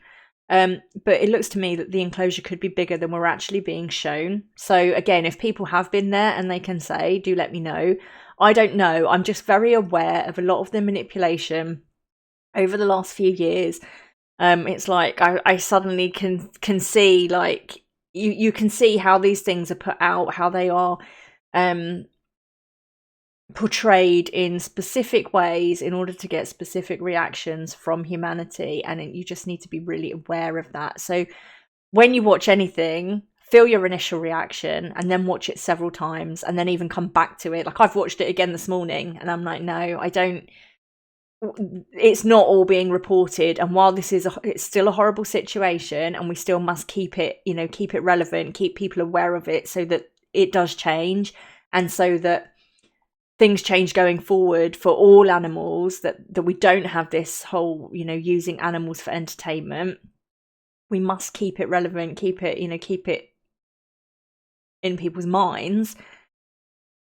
But it looks to me that the enclosure could be bigger than we're actually being shown. So again, if people have been there and they can say, do let me know. I don't know. I'm just very aware of a lot of the manipulation over the last few years. It's like I suddenly can see, like, you can see how these things are put out, how they are portrayed in specific ways in order to get specific reactions from humanity, and you just need to be really aware of that. So when you watch anything, feel your initial reaction and then watch it several times and then even come back to it. Like I've watched it again this morning and I'm like, no, I don't, it's not all being reported. And while this is it's still a horrible situation, and we still must keep it, keep it relevant, keep people aware of it so that it does change, and so that things change going forward for all animals, that we don't have this whole, using animals for entertainment. We must keep it relevant, keep it in people's minds.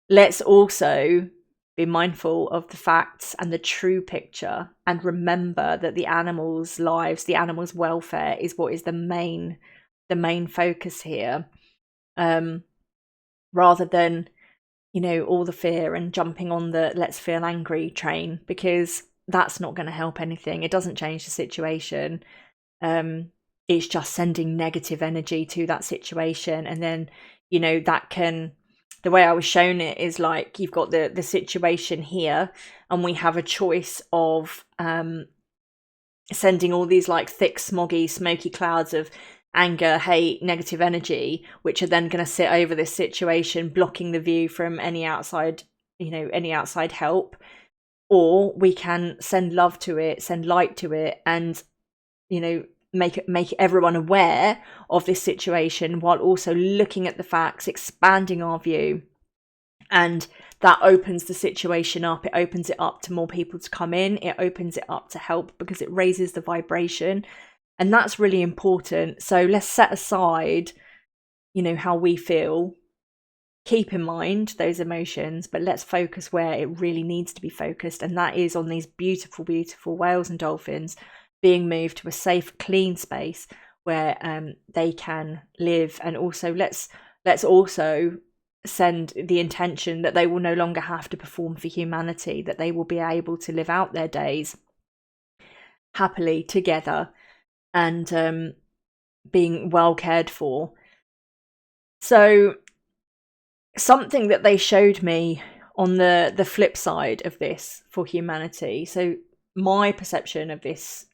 Let's also be mindful of the facts and the true picture, and remember that the animals' lives, the animals' welfare is what is the main focus here, rather than all the fear and jumping on the let's feel angry train, because that's not going to help anything. It doesn't change the situation. It's just sending negative energy to that situation. And then, that can, the way I was shown it is like you've got the situation here, and we have a choice of sending all these like thick, smoggy, smoky clouds of anger, hate, negative energy, which are then going to sit over this situation, blocking the view from any outside help. Or we can send love to it, send light to it, and make everyone aware of this situation, while also looking at the facts, expanding our view. And that opens the situation up. It opens it up to more people to come in. It opens it up to help, because it raises the vibration. And that's really important. So let's set aside, how we feel. Keep in mind those emotions, but let's focus where it really needs to be focused. And that is on these beautiful, beautiful whales and dolphins being moved to a safe, clean space where they can live. And also let's also send the intention that they will no longer have to perform for humanity, that they will be able to live out their days happily together, and being well cared for. So something that they showed me on the flip side of this for humanity. So my perception of this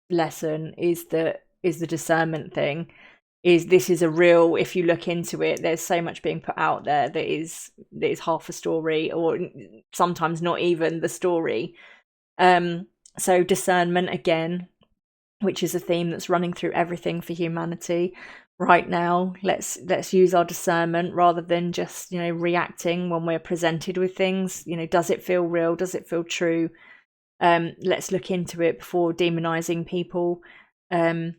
lesson is the discernment thing. This is a real, if you look into it, there's so much being put out there that is half a story, or sometimes not even the story. So discernment, again, which is a theme that's running through everything for humanity right now. Let's use our discernment rather than just reacting when we're presented with things. Does it feel real? Does it feel true? Let's look into it before demonizing people. The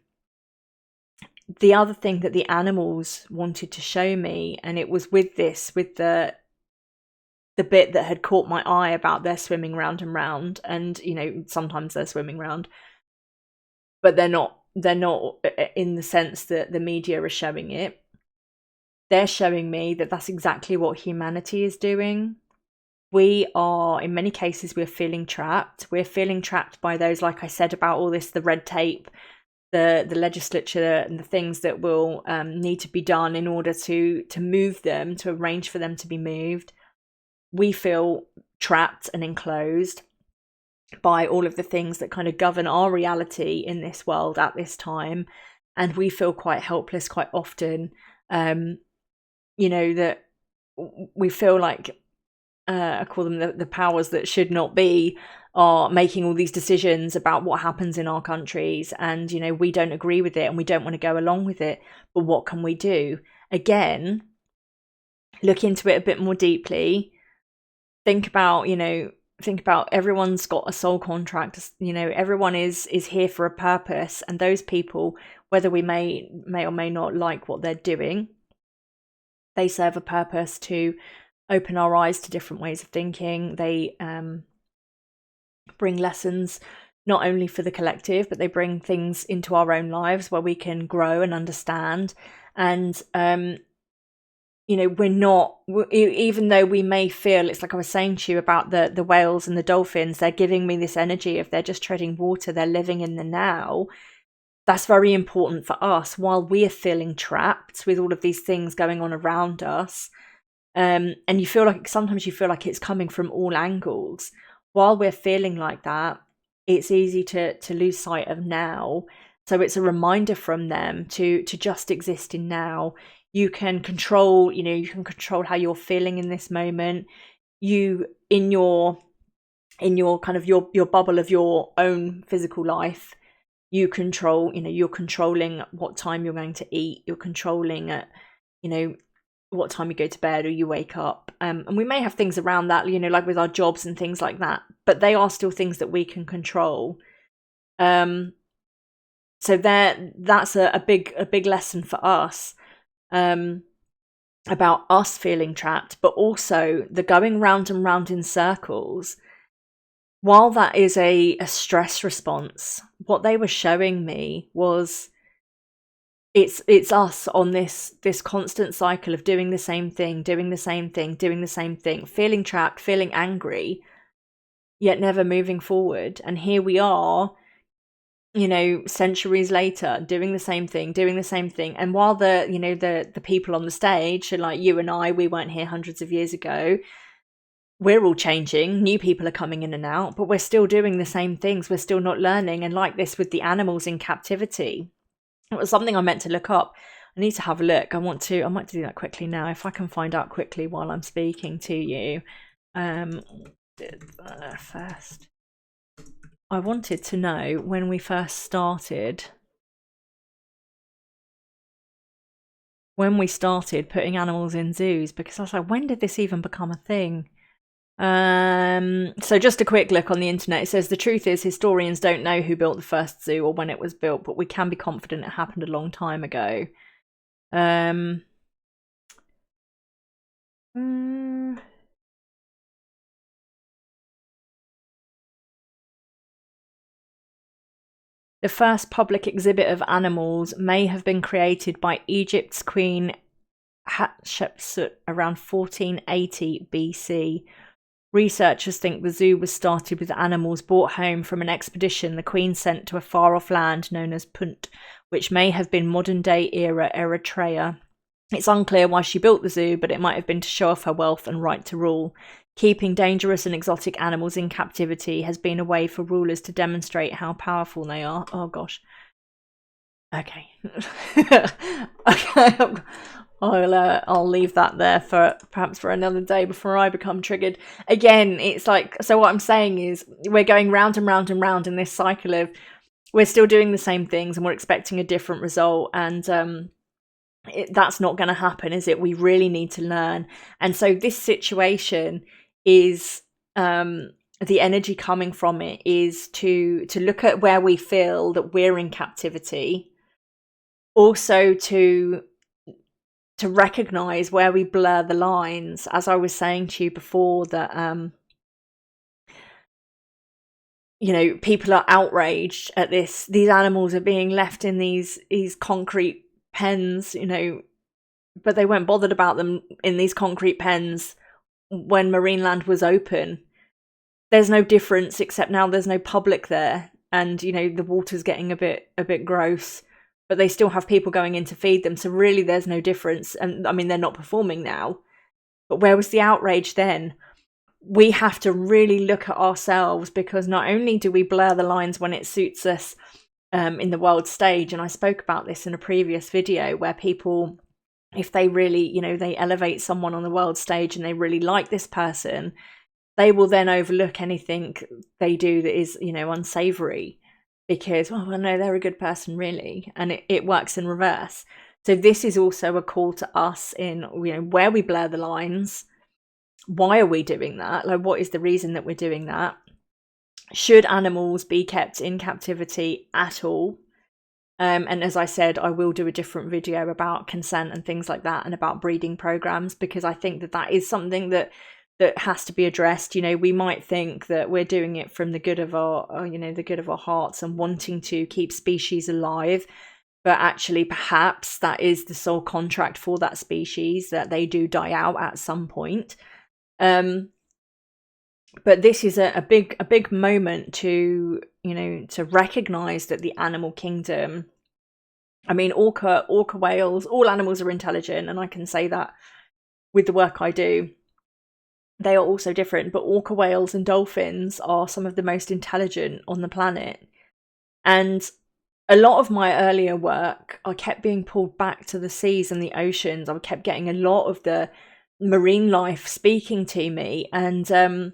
other thing that the animals wanted to show me, and it was with the bit that had caught my eye about their swimming round and round, and sometimes they're swimming round, but they're not in the sense that the media are showing it. They're showing me that that's exactly what humanity is doing. We are, in many cases, we're feeling trapped. We're feeling trapped by those, like I said, about all this, the red tape, the legislature, and the things that will need to be done in order to move them, to arrange for them to be moved. We feel trapped and enclosed by all of the things that kind of govern our reality in this world at this time, and we feel quite helpless quite often. That we feel like I call them the powers that should not be are making all these decisions about what happens in our countries, and we don't agree with it and we don't want to go along with it. But what can we do? Again, look into it a bit more deeply. Think about everyone's got a soul contract. Everyone is here for a purpose, and those people, whether we may or may not like what they're doing, they serve a purpose to open our eyes to different ways of thinking. They bring lessons not only for the collective, but they bring things into our own lives where we can grow and understand. And we're not, even though we may feel, it's like I was saying to you about the whales and the dolphins, they're giving me this energy of they're just treading water, they're living in the now. That's very important for us while we're feeling trapped with all of these things going on around us. And you feel like, sometimes you feel like it's coming from all angles. While we're feeling like that, it's easy to lose sight of now. So it's a reminder from them to just exist in now. You can control, you can control how you're feeling in this moment. You, in your kind of your bubble of your own physical life, you control, you're controlling what time you're going to eat. You're controlling what time you go to bed or you wake up. And we may have things around that, like with our jobs and things like that, but they are still things that we can control. So that's a big lesson for us, about us feeling trapped, but also the going round and round in circles. While that is a stress response, what they were showing me was it's us on this constant cycle of doing the same thing, feeling trapped, feeling angry, yet never moving forward. And here we are, centuries later, doing the same thing. And while the people on the stage, like you and I, we weren't here hundreds of years ago. We're all changing, new people are coming in and out, but we're still doing the same things. We're still not learning. And like this with the animals in captivity, it was something I meant to look up. I need to have a look. I might do that quickly now, if I can find out quickly while I'm speaking to you. First, I wanted to know when we first started, putting animals in zoos, because I was like, when did this even become a thing? So just a quick look on the internet. It says the truth is historians don't know who built the first zoo or when it was built, but we can be confident it happened a long time ago. The first public exhibit of animals may have been created by Egypt's Queen Hatshepsut around 1480 BC. Researchers think the zoo was started with animals brought home from an expedition the Queen sent to a far-off land known as Punt, which may have been modern-day era Eritrea. It's unclear why she built the zoo, but it might have been to show off her wealth and right to rule. Keeping dangerous and exotic animals in captivity has been a way for rulers to demonstrate how powerful they are. Oh, gosh. Okay. Okay. I'll leave that there for perhaps for another day before I become triggered. Again, it's like, so what I'm saying is we're going round and round and round in this cycle of we're still doing the same things and we're expecting a different result. And that's not going to happen, is it? We really need to learn. And so this situation is, the energy coming from it is to look at where we feel that we're in captivity. Also to recognize where we blur the lines, as I was saying to you before, that people are outraged at this. These animals are being left in these concrete pens, but they weren't bothered about them in these concrete pens when Marineland was open. There's no difference, except now there's no public there, and the water's getting a bit gross. But they still have people going in to feed them. So really there's no difference. And I mean, they're not performing now. But where was the outrage then? We have to really look at ourselves, because not only do we blur the lines when it suits us in the world stage, and I spoke about this in a previous video, where people, if they really, they elevate someone on the world stage and they really like this person, they will then overlook anything they do that is, unsavory. Because, no, they're a good person, really. And it works in reverse. So this is also a call to us in, where we blur the lines. Why are we doing that? Like, what is the reason that we're doing that? Should animals be kept in captivity at all? And as I said, I will do a different video about consent and things like that, and about breeding programs, because I think that is something that has to be addressed. We might think that we're doing it from the good of our the good of our hearts and wanting to keep species alive, but actually perhaps that is the sole contract for that species, that they do die out at some point. But this is a big moment to to recognize that the animal kingdom, I mean, orca whales, all animals are intelligent, and I can say that with the work I do. They are also different, but orca whales and dolphins are some of the most intelligent on the planet. And a lot of my earlier work, I kept being pulled back to the seas and the oceans. I kept getting a lot of the marine life speaking to me, and I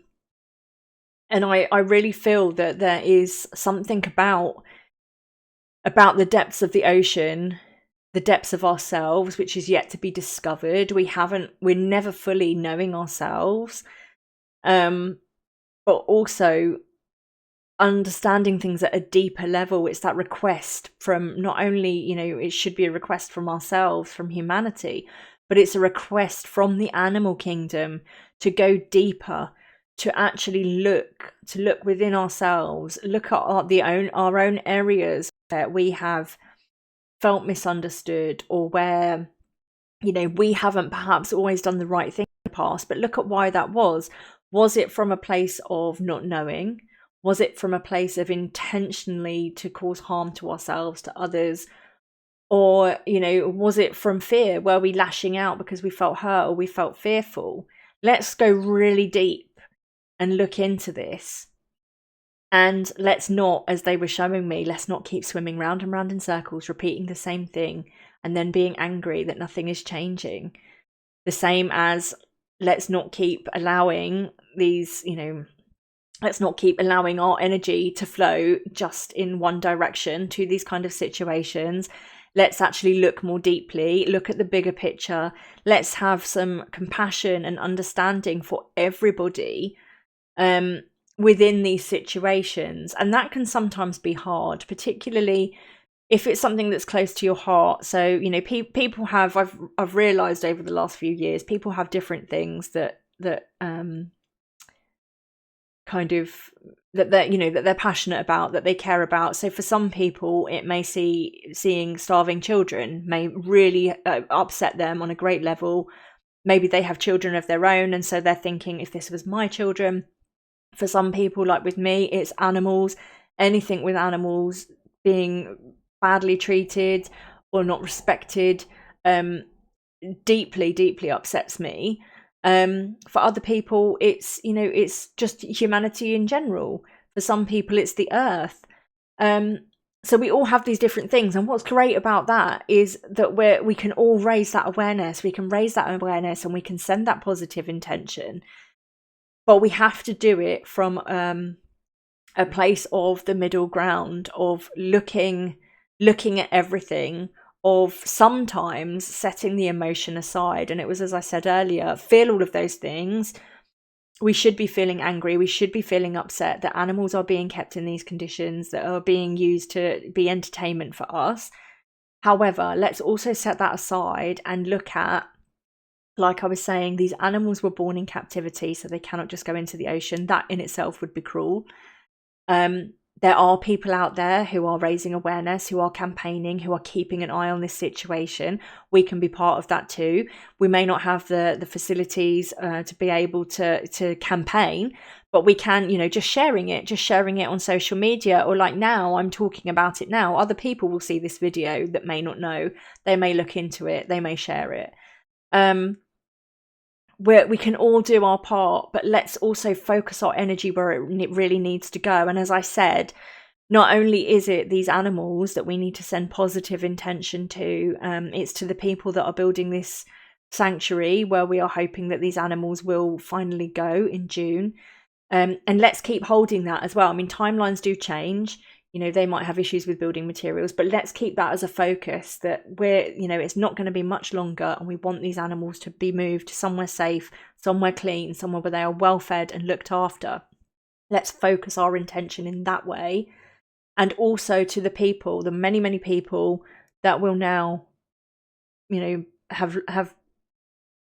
really feel that there is something about the depths of the ocean, the depths of ourselves, which is yet to be discovered. We're never fully knowing ourselves, but also understanding things at a deeper level. It's that request from, not only, it should be a request from ourselves, from humanity, but it's a request from the animal kingdom to go deeper, to actually look within ourselves, look at our own areas where we have felt misunderstood, or where we haven't perhaps always done the right thing in the past, but look at why that was. Was it from a place of not knowing? Was it from a place of intentionally to cause harm to ourselves, to others? Or was it from fear? Were we lashing out because we felt hurt or we felt fearful? Let's go really deep and look into this. And let's not, as they were showing me, let's not keep swimming round and round in circles, repeating the same thing, and then being angry that nothing is changing. The same as, let's not keep allowing these, let's not keep allowing our energy to flow just in one direction to these kind of situations. Let's actually look more deeply, look at the bigger picture. Let's have some compassion and understanding for everybody within these situations. And that can sometimes be hard, particularly if it's something that's close to your heart. So people have, I've realized over the last few years, people have different things that kind of that they're passionate about, that they care about. So for some people, it may seeing starving children may really upset them on a great level. Maybe they have children of their own, and so they're thinking, if this was my children. For some people, like with me, it's animals. Anything with animals being badly treated or not respected deeply upsets me. For other people, it's it's just humanity in general. For some people, it's the earth. So we all have these different things, and what's great about that is that we can all raise that awareness. We can raise that awareness, and we can send that positive intention. But we have to do it from a place of the middle ground, of looking at everything, of sometimes setting the emotion aside. And it was, as I said earlier, feel all of those things. We should be feeling angry. We should be feeling upset that animals are being kept in these conditions, that are being used to be entertainment for us. However, let's also set that aside and look at, like I was saying, these animals were born in captivity, so they cannot just go into the ocean. That in itself would be cruel. There are people out there who are raising awareness, who are campaigning, who are keeping an eye on this situation. We can be part of that too. We may not have the facilities to be able to campaign, but we can, just sharing it on social media, or like now, I'm talking about it now. Other people will see this video that may not know. They may look into it. They may share it. We can all do our part, but let's also focus our energy where it really needs to go. And as I said, not only is it these animals that we need to send positive intention to, it's to the people that are building this sanctuary, where we are hoping that these animals will finally go in June. And let's keep holding that as well. I mean, timelines do change. They might have issues with building materials, but let's keep that as a focus, that it's not going to be much longer, and we want these animals to be moved somewhere safe, somewhere clean, somewhere where they are well fed and looked after. Let's focus our intention in that way. and also to the people, the many, many people that will now, have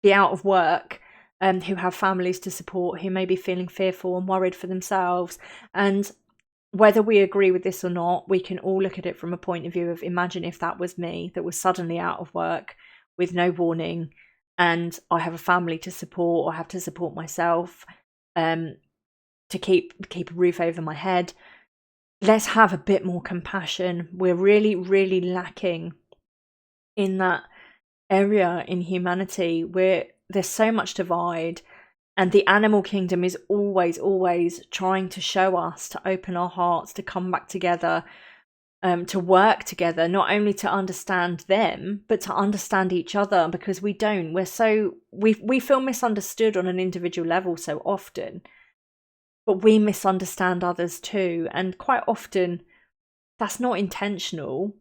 be out of work, who have families to support, who may be feeling fearful and worried for themselves. And whether we agree with this or not, we can all look at it from a point of view of, imagine if that was me that was suddenly out of work with no warning, and I have a family to support, or have to support myself, to keep a roof over my head. Let's have a bit more compassion. We're really, really lacking in that area in humanity, where there's so much divide. And the animal kingdom is always, always trying to show us to open our hearts, to come back together, to work together, not only to understand them, but to understand each other, because we don't. We feel misunderstood on an individual level so often, but we misunderstand others too. And quite often that's not intentional.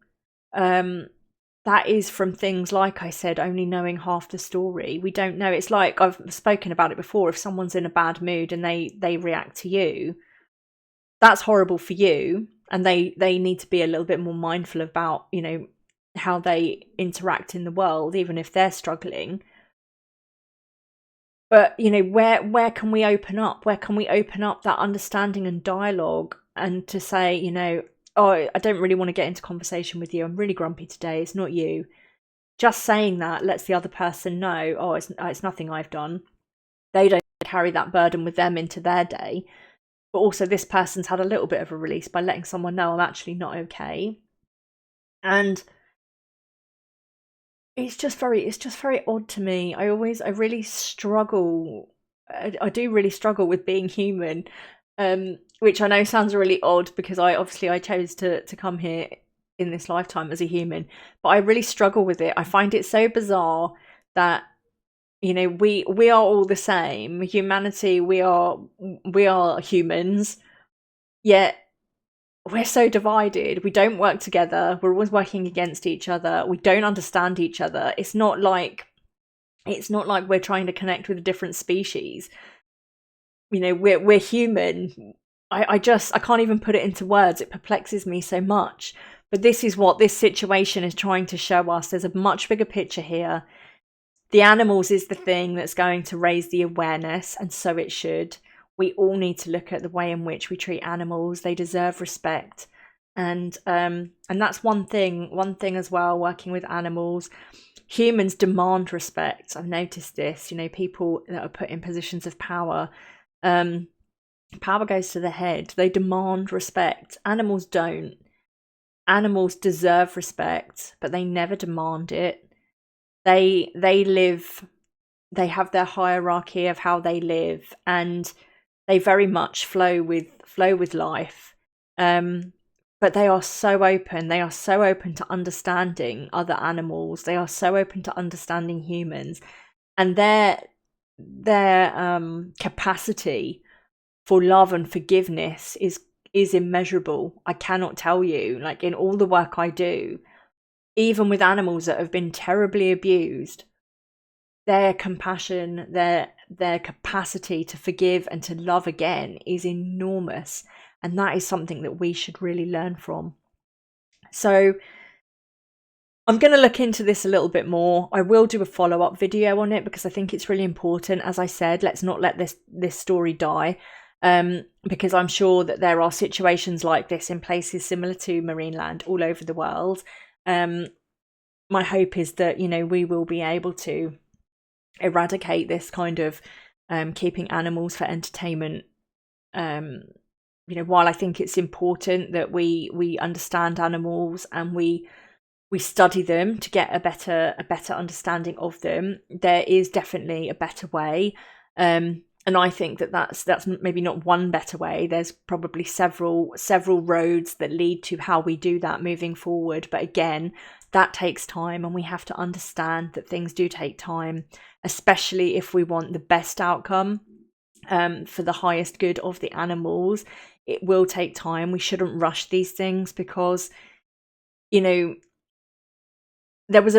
That is from things, like I said, only knowing half the story. We don't know. It's like, I've spoken about it before, if someone's in a bad mood and they react to you, that's horrible for you. And they need to be a little bit more mindful about, how they interact in the world, even if they're struggling. But, where can we open up? Where can we open up that understanding and dialogue, and to say, oh, I don't really want to get into conversation with you. I'm really grumpy today. It's not you. Just saying that lets the other person know, oh, it's nothing I've done. They don't carry that burden with them into their day. But also, this person's had a little bit of a release by letting someone know, I'm actually not okay. And it's just very odd to me. I really struggle. I do really struggle with being human. Which I know sounds really odd, because I chose to come here in this lifetime as a human, but I really struggle with it. I find it so bizarre that, we are all the same. Humanity, we are humans, yet we're so divided. We don't work together. We're always working against each other. We don't understand each other. It's not like we're trying to connect with a different species. We're human. I can't even put it into words. It perplexes me so much. But this is what this situation is trying to show us. There's a much bigger picture here. The animals is the thing that's going to raise the awareness, and so it should. We all need to look at the way in which we treat animals. They deserve respect. And that's one thing as well, working with animals. Humans demand respect. I've noticed this, people that are put in positions of power, power goes to the head. They demand respect. Animals don't. Animals deserve respect, but they never demand it. They live, they have their hierarchy of how they live, and they very much flow with life. But they are so open. They are so open to understanding other animals. They are so open to understanding humans, and their capacity for love and forgiveness is immeasurable. I cannot tell you, like, in all the work I do, even with animals that have been terribly abused, their compassion, their capacity to forgive and to love again is enormous. And that is something that we should really learn from. So I'm going to look into this a little bit more. I will do a follow-up video on it, because I think it's really important. As I said, let's not let this story die. Because I'm sure that there are situations like this in places similar to Marineland all over the world. My hope is that, we will be able to eradicate this kind of keeping animals for entertainment. While I think it's important that we understand animals and we study them to get a better understanding of them, there is definitely a better way. And I think that that's maybe not one better way. There's probably several roads that lead to how we do that moving forward. But again, that takes time, and we have to understand that things do take time, especially if we want the best outcome for the highest good of the animals. It will take time. We shouldn't rush these things, because, there was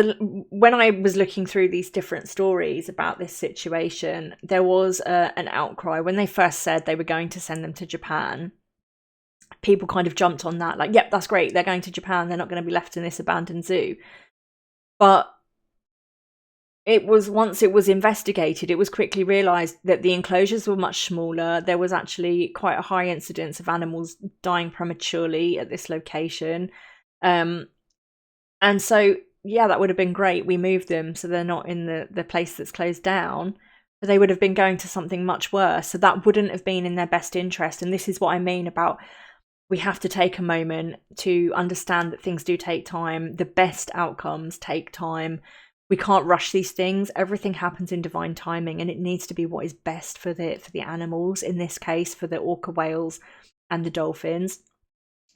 when I was looking through these different stories about this situation, there was an outcry when they first said they were going to send them to Japan. people kind of jumped on that, like, yep, that's great, they're going to Japan, they're not going to be left in this abandoned zoo. But once it was investigated, it was quickly realised that the enclosures were much smaller. There was actually quite a high incidence of animals dying prematurely at this location. And so, yeah, that would have been great. We moved them so they're not in the place that's closed down. But they would have been going to something much worse. So that wouldn't have been in their best interest. And this is what I mean about, we have to take a moment to understand that things do take time. The best outcomes take time. We can't rush these things. Everything happens in divine timing, and it needs to be what is best for the animals, in this case for the orca whales and the dolphins.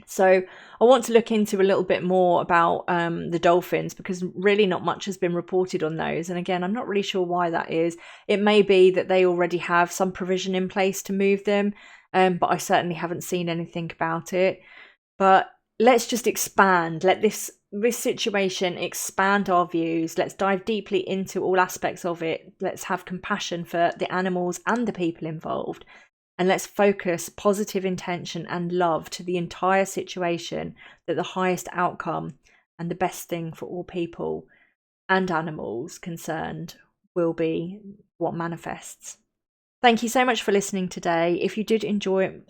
So I want to look into a little bit more about the dolphins, because really not much has been reported on those. And again, I'm not really sure why that is. It may be that they already have some provision in place to move them, but I certainly haven't seen anything about it. But let's just expand. Let this situation expand our views. Let's dive deeply into all aspects of it. Let's have compassion for the animals and the people involved. And let's focus positive intention and love to the entire situation, that the highest outcome and the best thing for all people and animals concerned will be what manifests. Thank you so much for listening today. If you did enjoy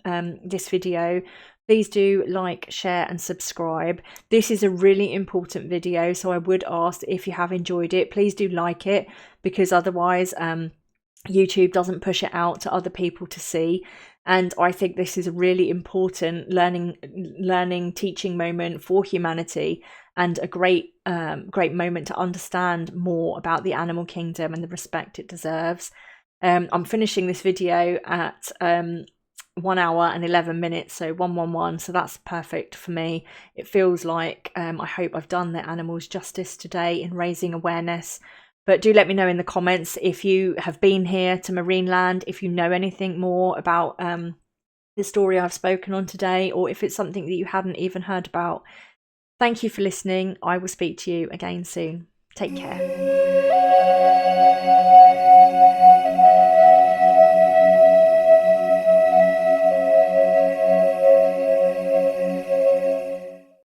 this video, please do like, share and subscribe. This is a really important video, so I would ask, if you have enjoyed it, please do like it, because otherwise YouTube doesn't push it out to other people to see. And I think this is a really important learning teaching moment for humanity, and a great moment to understand more about the animal kingdom and the respect it deserves. I'm finishing this video at 1 hour and 11 minutes, so 111, so that's perfect for me. It feels like I hope I've done the animals justice today in raising awareness. But do let me know in the comments if you have been here to Marineland, if you know anything more about the story I've spoken on today, or if it's something that you hadn't even heard about. Thank you for listening. I will speak to you again soon. Take care.